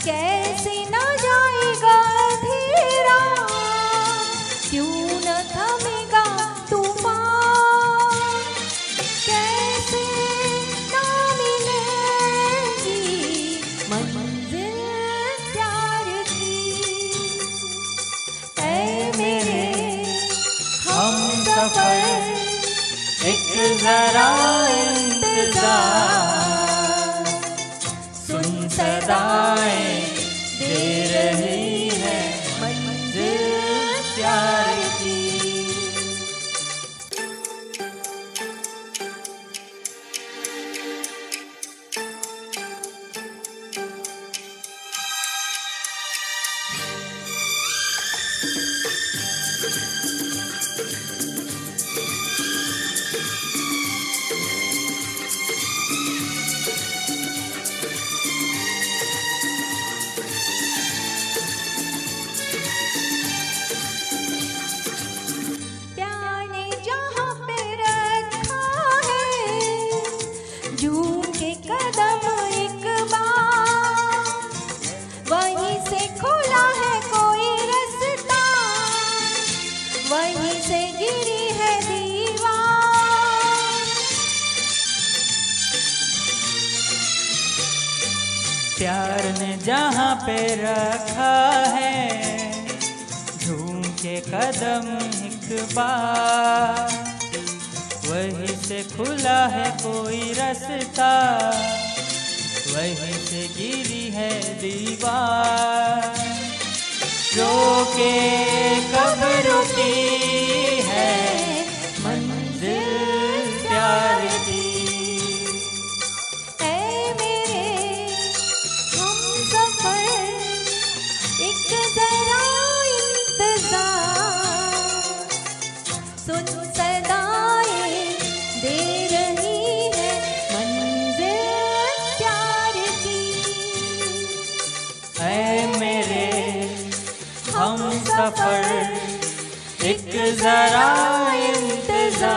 कैसे न जाएगा अंधेरा, क्यों न थमेगा तूफान। कैसे न मिलेगी मंजिल प्यार की। ऐ मेरे हम सफर एक जरा इंतजार, सुन सदाएं दे रही है मंजिल प्यार की। प्यार ने जहाँ पे रखा है, झूम के कदम एक बार, वहीं से खुला है कोई रास्ता, वहीं से गिरी है दीवार। प्यार ने जहाँ पे रखा है, झूम के कदम एक बार, वहीं से खुला है कोई रास्ता, वहीं से गिरी है दीवार। जो के कब रुकी है मंजिल प्यार की। ऐ मेरे हम सफर एक जरा इंतजार, सुन सदाएं दे रही है मंजिल प्यार की। ऐ मेरे हम सफर एक जरा इंतजार,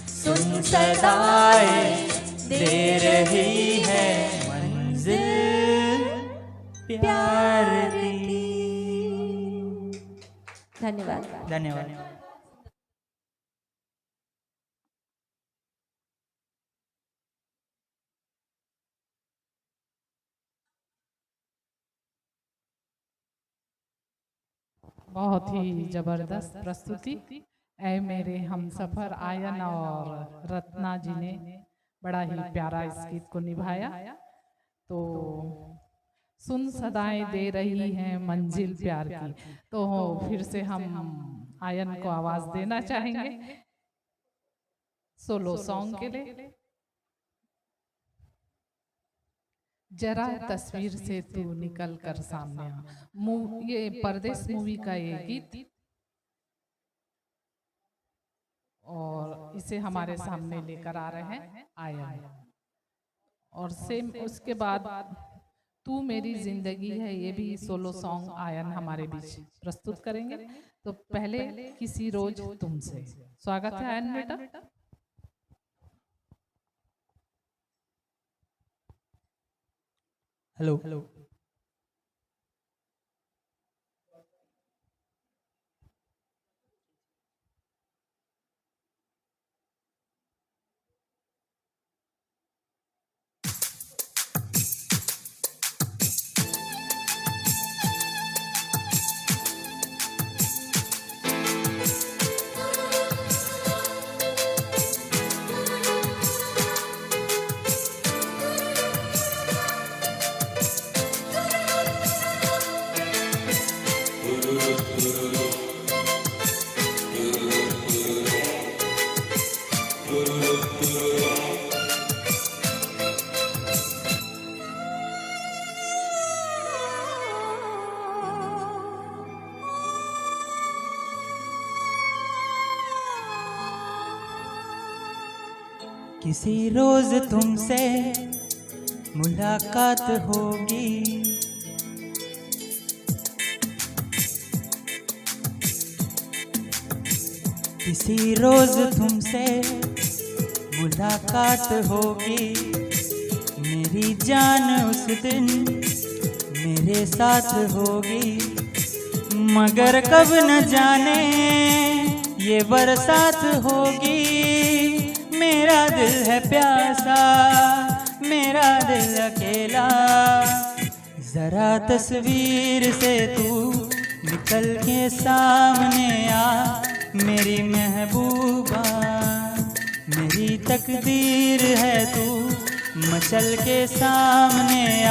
सुन सदाएं दे रही है मंजिल प्यार की। धन्यवाद। धन्यवाद। बहुत ही जबरदस्त प्रस्तुति। ऐ मेरे हम सफर आयन और रत्ना जी ने बड़ा ही प्यारा इस गीत को निभाया। तो सुन सदाएं दे रही हैं मंजिल प्यार की। तो फिर से हम आयन को आवाज देना चाहेंगे सोलो सॉन्ग के लिए। जरा तस्वीर से तू निकल कर सामने आ। ये परदेश मूवी का ये गीत और इसे हमारे सामने लेकर आ रहे हैं आयन। और सेम उसके बाद तू मेरी जिंदगी है, ये भी सोलो सॉन्ग आयन हमारे बीच प्रस्तुत करेंगे। तो पहले किसी रोज तुमसे। स्वागत है आयन बेटा। हेलो। किसी रोज तुमसे मुलाकात होगी, किसी रोज तुमसे मुलाकात होगी। मेरी जान उस दिन मेरे साथ होगी, मगर कब न जाने ये बरसात होगी। मेरा दिल है प्यासा, मेरा दिल अकेला, जरा तस्वीर से तू निकल के सामने आ। मेरी महबूबा मेरी तकदीर है, तू मचल के सामने आ।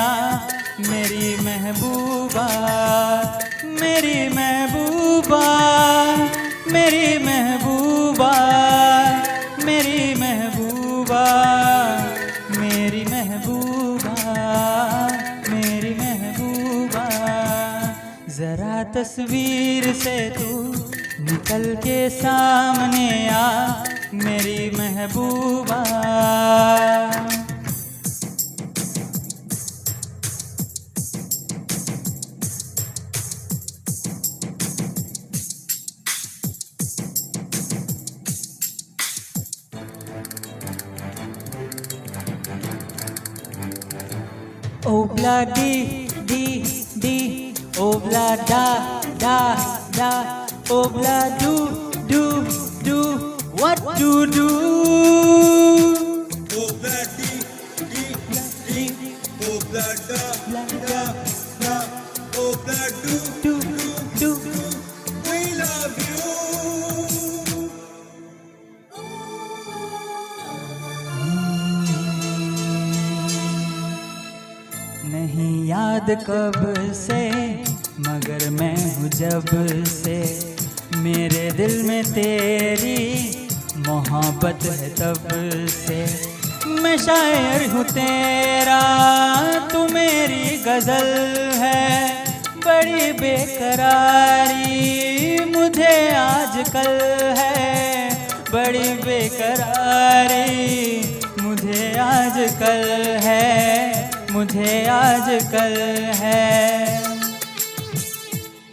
मेरी महबूबा मेरी महबूबा मेरी महबूबा मेरी महबूबा मेरी महबूबा मेरी महबूबा, जरा तस्वीर से तू निकल के सामने आ। मेरी महबूबा Obla di di di, obla da da da, obla do do do, what do do? Obla di di di, obla da da da, obla do Do do, we love you. नहीं याद कब से मगर मैं हूँ जब से, मेरे दिल में तेरी मोहब्बत है तब से। मैं शायर हूँ तेरा, तू मेरी गज़ल है। बड़ी बेकरारी मुझे आजकल है, बड़ी बेकरारी मुझे आजकल है। मुझे आजकल है।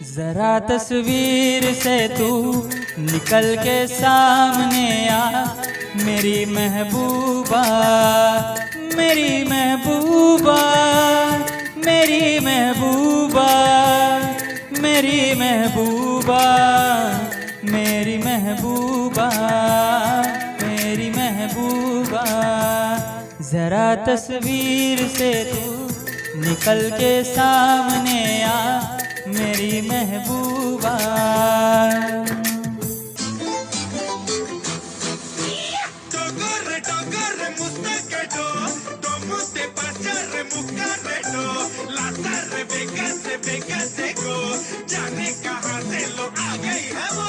जरा तस्वीर से तू निकल के सामने आ, मेरी महबूबा, मेरी महबूबा, मेरी महबूबा, मेरी महबूबा, मेरी महबूबा, मेरी महबूबा। जरा तस्वीर से तू निकल के सामने आ, मेरी महबूबा। Tocorre, mustaqueto, como te pasarre, mucarreto, la tarde, becase, go, जाने कहाँ से लो आ गई है वो।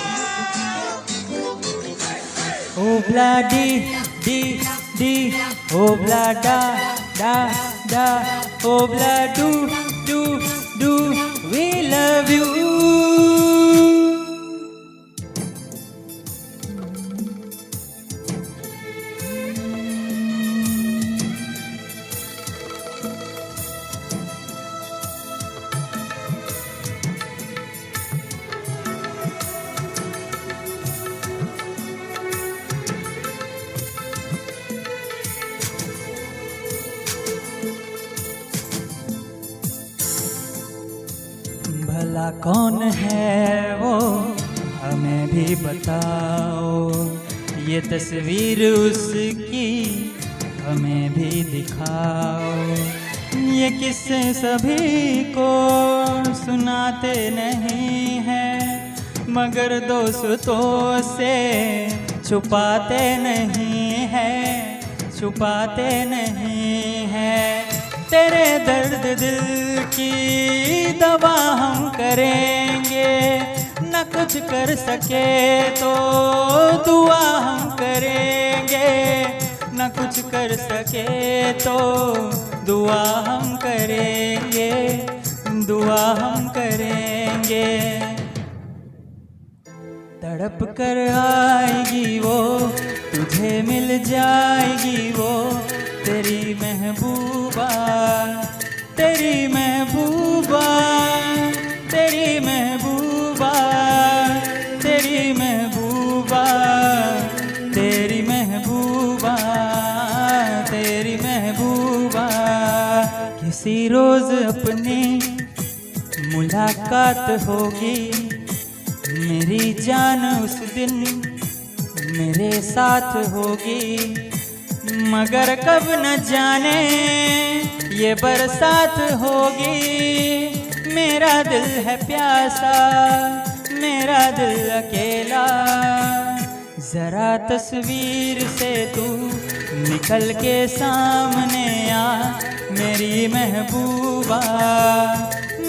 ओ ब्लाडी डी डी, ओ ब्लाडा डा डा, ओ ब्लाडू डू डू, we love you। भला कौन है वो, हमें भी बताओ, ये तस्वीर उसकी हमें भी दिखाओ। ये किस्से सभी को सुनाते नहीं हैं, मगर दोस्तों से छुपाते नहीं हैं, छुपाते नहीं हैं। तेरे दर्द दिल की दवा हम करेंगे, न कुछ कर सके तो दुआ हम करेंगे, न कुछ कर सके तो दुआ हम करेंगे, दुआ हम करेंगे। तड़प कर आएगी वो, तुझे मिल जाएगी वो, तेरी महबूबा, तेरी महबूबा, तेरी महबूबा, तेरी महबूबा, तेरी महबूबा, तेरी महबूबा। किसी रोज अपनी मुलाकात होगी, मेरी जान उस दिन मेरे साथ होगी, मगर कब न जाने ये बरसात होगी। मेरा दिल है प्यासा, मेरा दिल अकेला, जरा तस्वीर से तू निकल के सामने आ, मेरी महबूबा,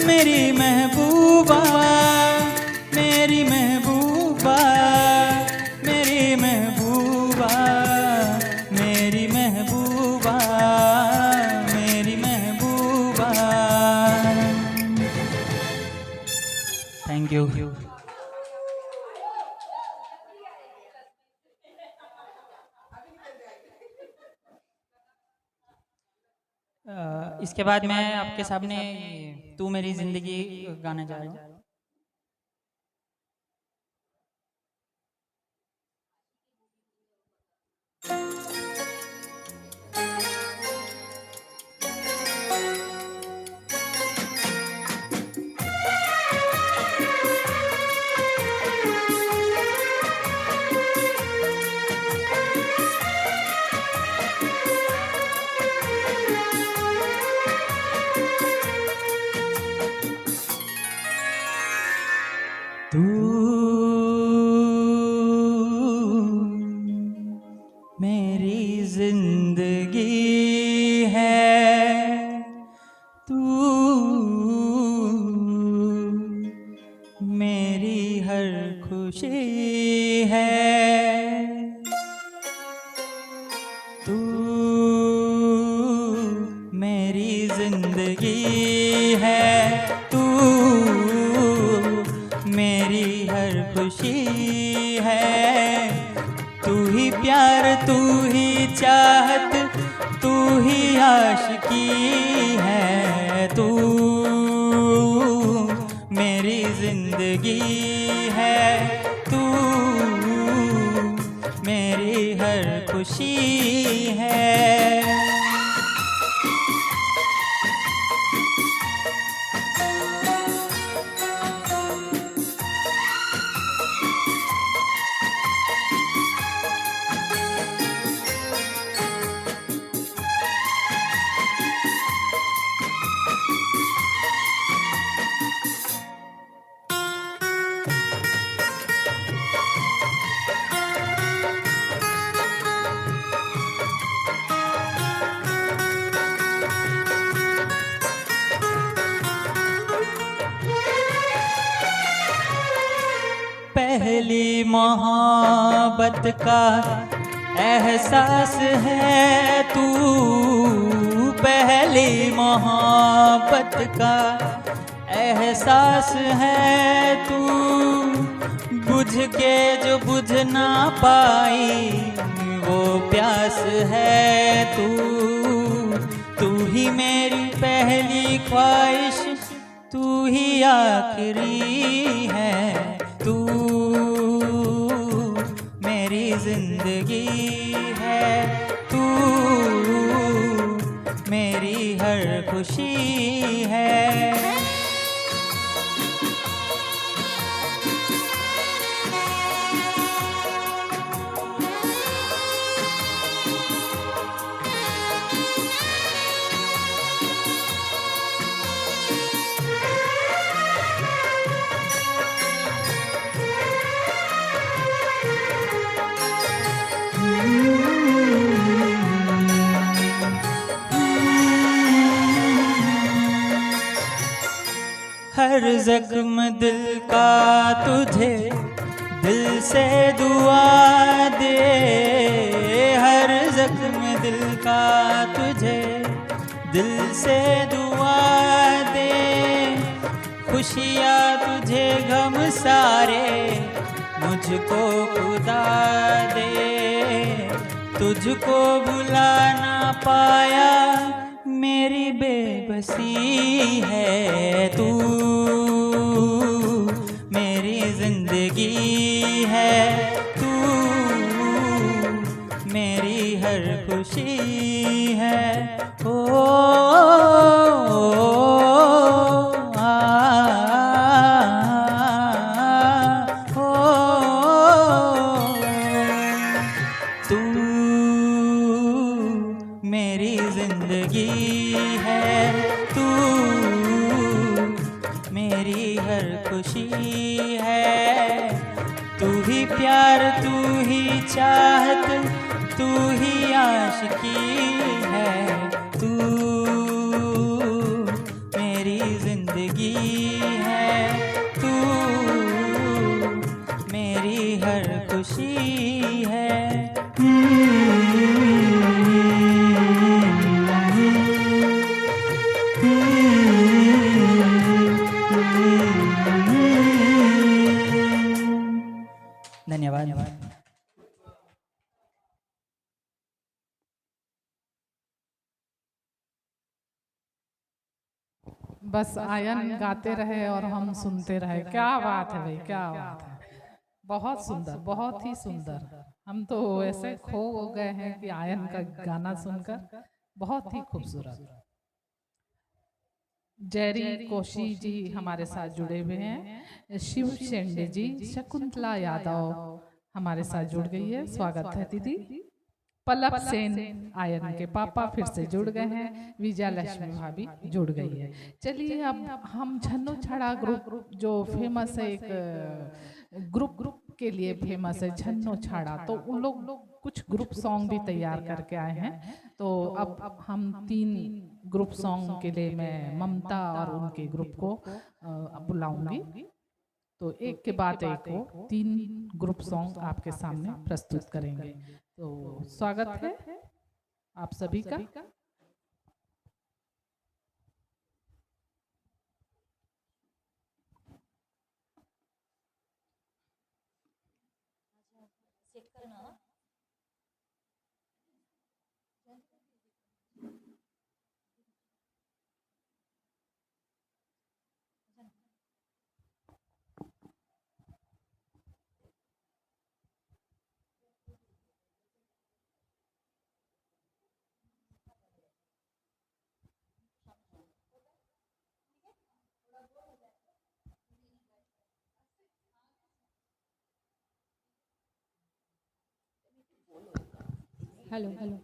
मेरी महबूबा, मेरी महबूबा, मेरी महबूबा, मेरी महबूबा, मेरी महबूबा। Thank you. इसके बाद मैं आपके सामने तू मेरी जिंदगी गाने जा रहा हूँ। तू मेरी जिंदगी है, तू मेरी हर खुशी है, तू मेरी जिंदगी है, तू मेरी हर खुशी है। तू ही प्यार, तू ही चाहत, तू ही आशिकी तू, मेरी जिंदगी है तू, मेरी हर खुशी है। पहली मोहब्बत का एहसास है तू, पहली मोहब्बत का एहसास है तू, बुझ के जो बुझ ना पाई वो प्यास है तू, तू ही मेरी पहली ख्वाहिश, तू ही आखिरी है तू, मेरी जिंदगी है तू, मेरी हर खुशी है। हर जख्म दिल का तुझे दिल से दुआ दे, हर जख्म दिल का तुझे दिल से दुआ दे, खुशियाँ तुझे गम सारे मुझको खुदा दे, तुझको बुला ना पाया मेरी बेबसी है तू, मेरी जिंदगी है तू, मेरी हर खुशी है। ओ तू मेरी जिंदगी है तू, मेरी हर खुशी है, तू ही प्यार तू ही चाहत तू ही आशिकी है तू, मेरी जिंदगी है तू, मेरी हर खुशी है। धन्यवाद। बस आयन गाते रहे और हम सुनते रहे। क्या बात है भाई, क्या बात है, बहुत सुंदर, बहुत ही सुंदर। हम तो ऐसे खो गए हैं कि आयन का गाना सुनकर, बहुत ही खूबसूरत। जेरी कोशी जी हमारे साथ जुड़े हुए हैं, शिव शेंडे जी, शकुंतला यादव हमारे साथ जुड़ गई है, स्वागत है दीदी। पल्लव सेन आयन के पापा फिर से जुड़ गए हैं, विजया लक्ष्मी भाभी जुड़ गई है। चलिए अब हम झन्नो छड़ा ग्रुप जो फेमस है, एक ग्रुप के लिए फेमस है झन्नो छाड़ा, तो उन लोग कुछ ग्रुप सॉन्ग भी तैयार करके आए हैं। तो अब हम 3 ग्रुप सॉन्ग के लिए मैं ममता और उनके ग्रुप को बुलाऊंगी, तो एक के बाद एक को 3 ग्रुप सॉन्ग आपके सामने प्रस्तुत करेंगे। तो स्वागत है आप सभी का। Hello hello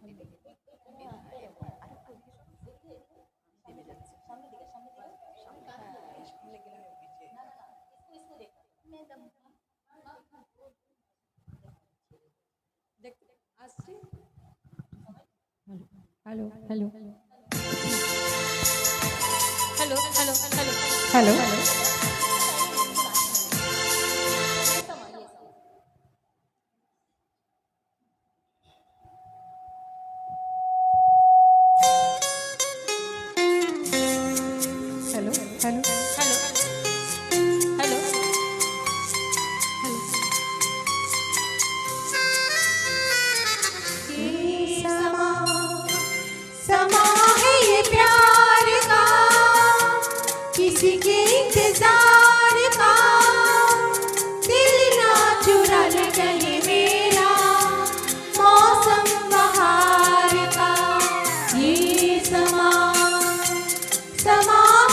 hello hello hello hello hello hello hello hello hello hello ये समा है ये प्यार का, किसी के इंतजार का, दिल ना चुरा ले कहीं मेरा मौसम बहार का। ये समा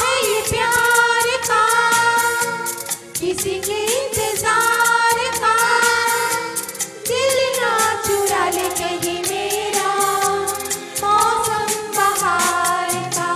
है ये प्यार का, किसी के इंतजार का, दिल ना चुरा ले कहीं मेरा मौसम बहार का।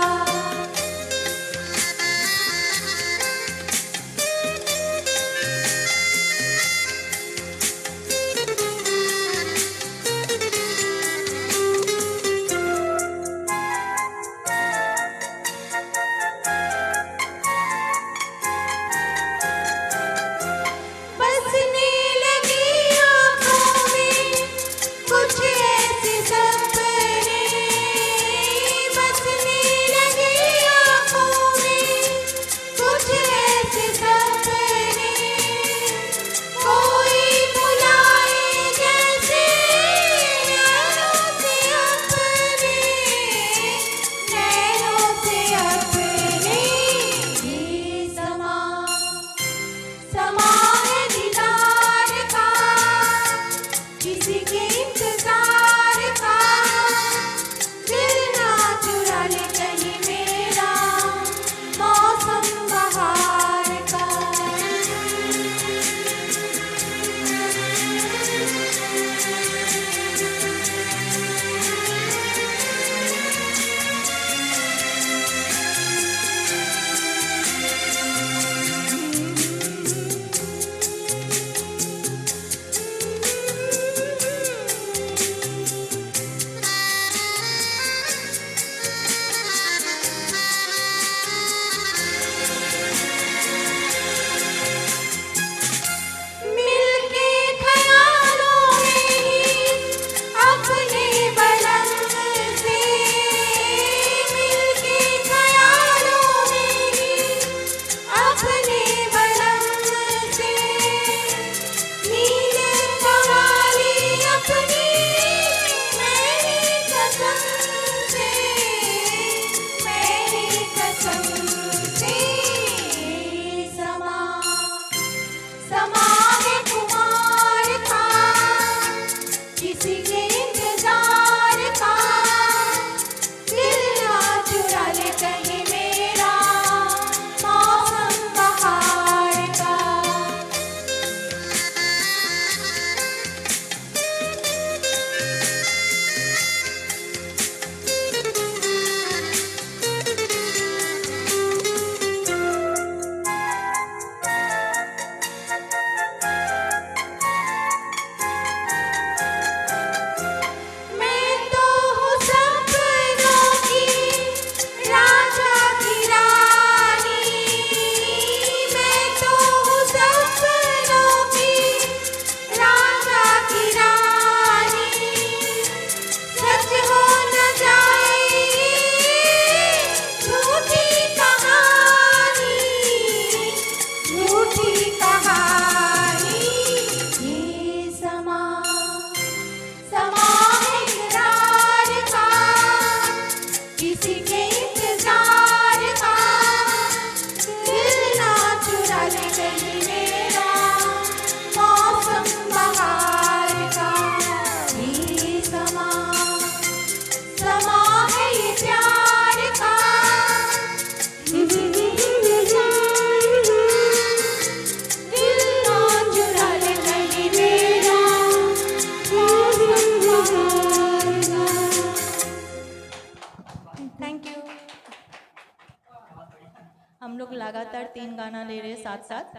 हम लोग लगातार 3 गाना ले रहे हैं साथ साथ।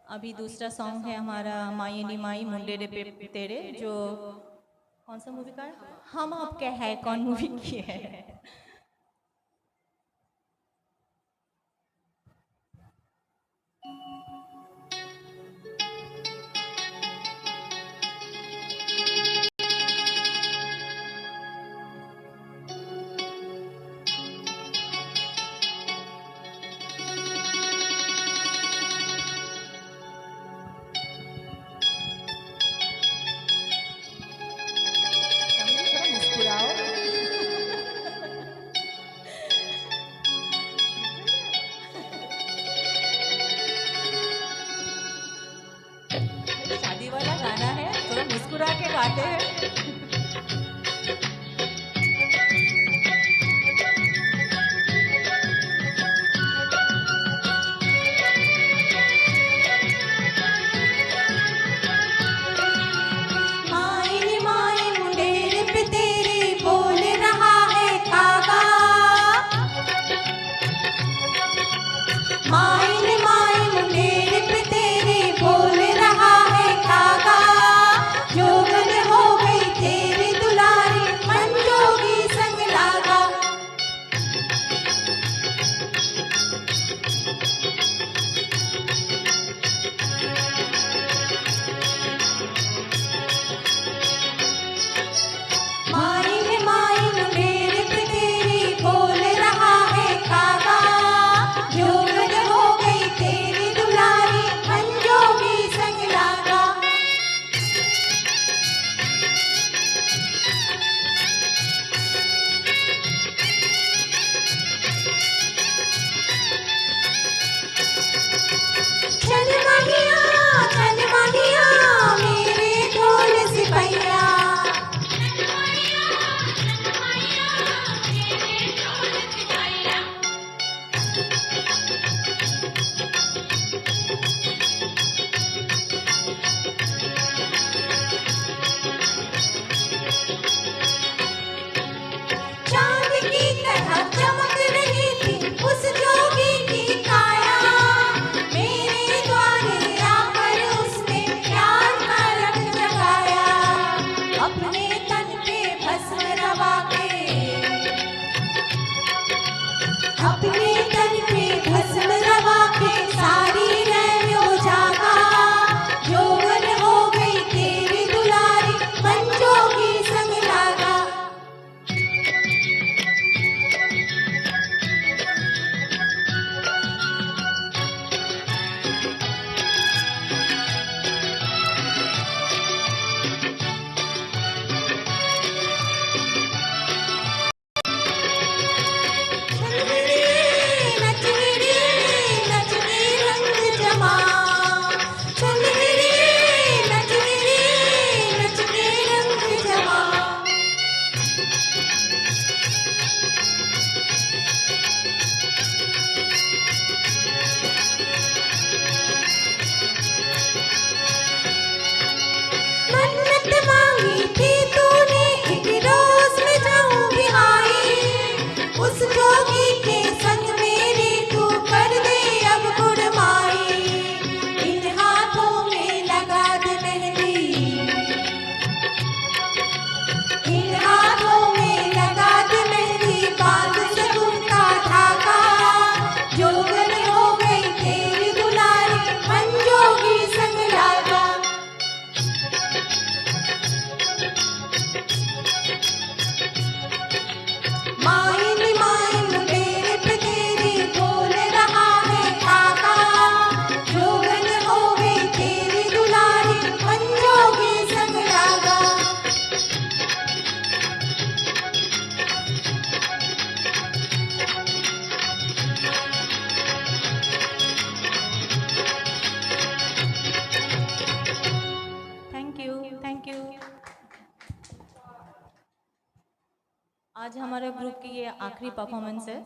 अभी दूसरा सॉन्ग है हमारा माई नी माई मुंडे रे पे तेरे, जो कौन सा मूवी का है? हम आपके है कौन मूवी की है। शादी वाला गाना है, थोड़ा मुस्कुरा के गाते हैं। माई नी माई मुंडेर पे तेरे बोल रहा है कागा। माई नी माई मुंडेर पे तेरे बोल रहा है कागा। जोगन हो गई तेरी दुलारी मन जोगी संग लागा। माई नी माई मुंडेर पे तेरे बोल रहा है कागा। जोगन हो गई तेरी दुलारी मन जोगी संग लागा। चल माहिया मेरे ढोल सिपैया। चांद की तरह चमक रही थी उस जोगी की काया। मेरे द्वारे आकर उसने प्यार का रंग जगाया। अपने तन पे भस्म रवा के, अपने तन पे भस्म रवा के सारी रैनो जागा। जोगन हो गई तेरी दुलारी मन जोगी संग लागा। नच रे रंग जमा। चल रे नच रे रंग जमा। मन्नत मांगी थी तूने एक रोज में जाऊंगी आई। उस जोगी के संग मेरी तू कर दे अब गुड़माई। इन हाथों में लगा दे मेहंदी, इन हाथों में लगा दे मेहंदी। बांध सगुन का धागा। जोगन हो गई तेरी दुलारी मन जोगी संग लागा। माई नी माई मुंडेर पे तेरी बोल रहा है काका। जोगन हो गई तेरी दुलारी मन जोगी संग लागा। Thank you, thank you. आज हमारे ग्रुप की ये आखिरी परफॉर्मेंस है।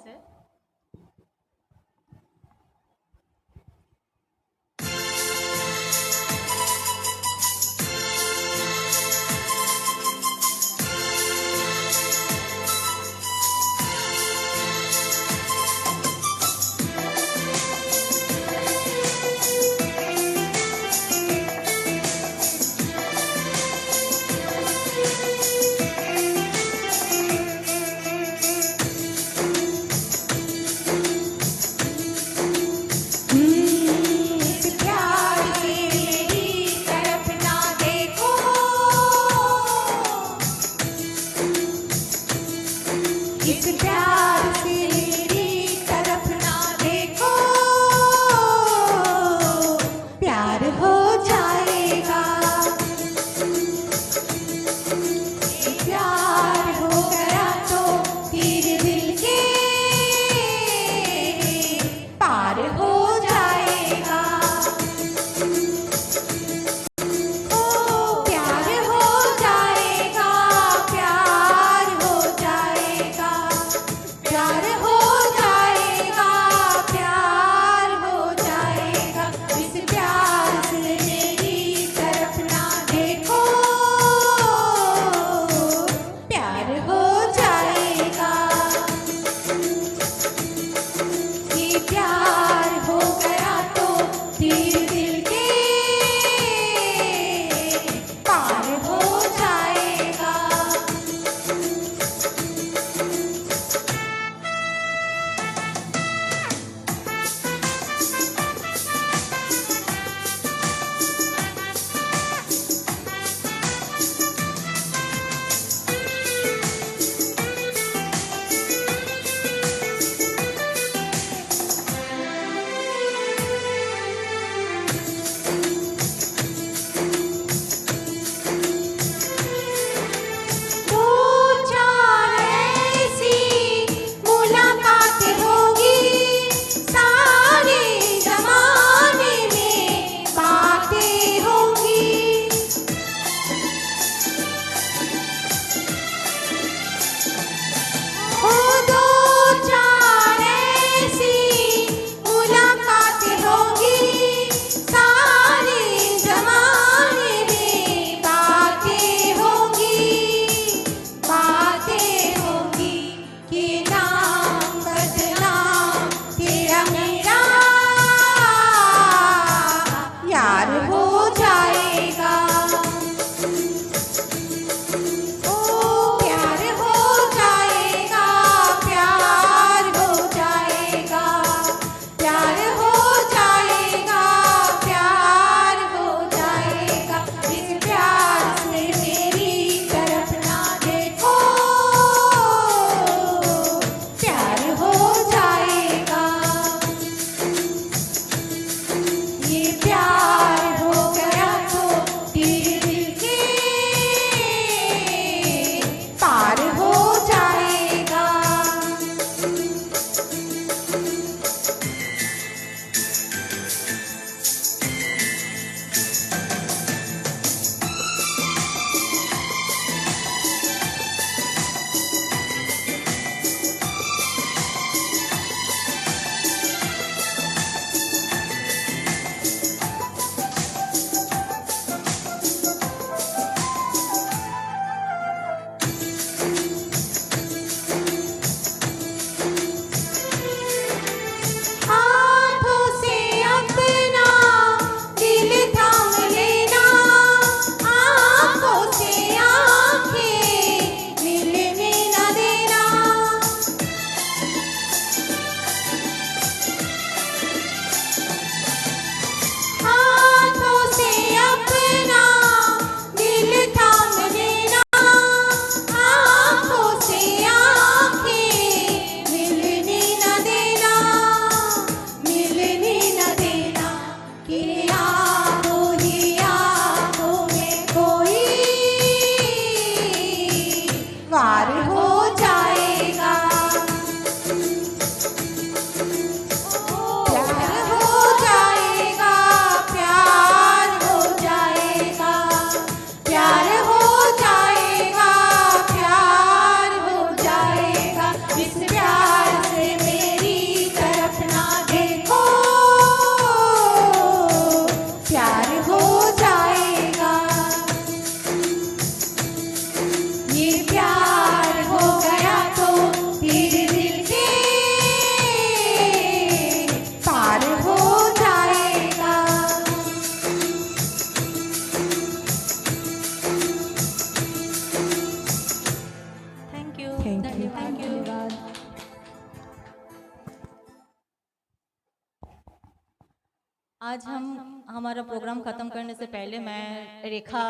आज हम हमारा प्रोग्राम खत्म करने से पहले मैं रेखा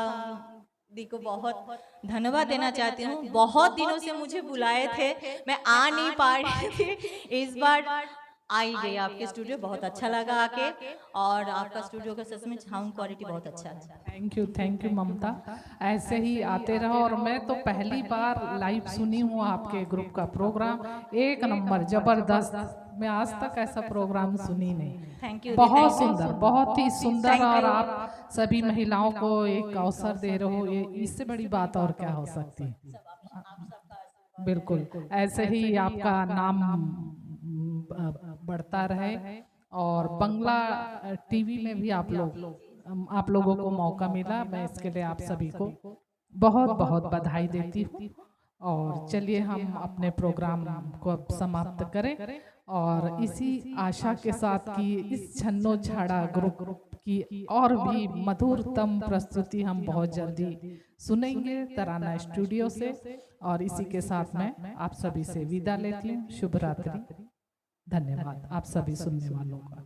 दी को बहुत धन्यवाद देना चाहती हूँ। बहुत दिनों से मुझे बुलाए थे, मैं आ नहीं पा रही थी, इस बार आई गई आपके स्टूडियो, बहुत अच्छा लगा आके, और आपका स्टूडियो का सच में साउंड क्वालिटी बहुत अच्छा है। थैंक यू ममता, ऐसे ही आते रहो। और मैं तो पहली बार लाइव सुनी हूँ आपके ग्रुप का प्रोग्राम, एक नंबर जबरदस्त। मैं आज तक ऐसा प्रोग्राम सुनी नहीं। थैंक यू, बहुत सुंदर, बहुत ही सुंदर। और आप सभी महिलाओं को एक अवसर दे रहे हो, ये इससे बड़ी बात और क्या हो सकती है। बिल्कुल ऐसे ही आपका नाम बढ़ता रहे, और बंगला टीवी में भी आप लोगों को मौका मिला। मैं इसके लिए आप सभी को बहुत बहुत बधाई देती हूँ। और चलिए हम अपने प्रोग्राम को अब समाप्त करें, और इसी आशा के साथ कि इस छन्नो छाड़ा ग्रुप की और भी मधुरतम प्रस्तुति हम बहुत जल्दी सुनेंगे तराना स्टूडियो से। और इसी के साथ मैं आप सभी से विदा लेती हूँ। शुभ रात्रि, धन्यवाद आप सभी सुनने वालों का।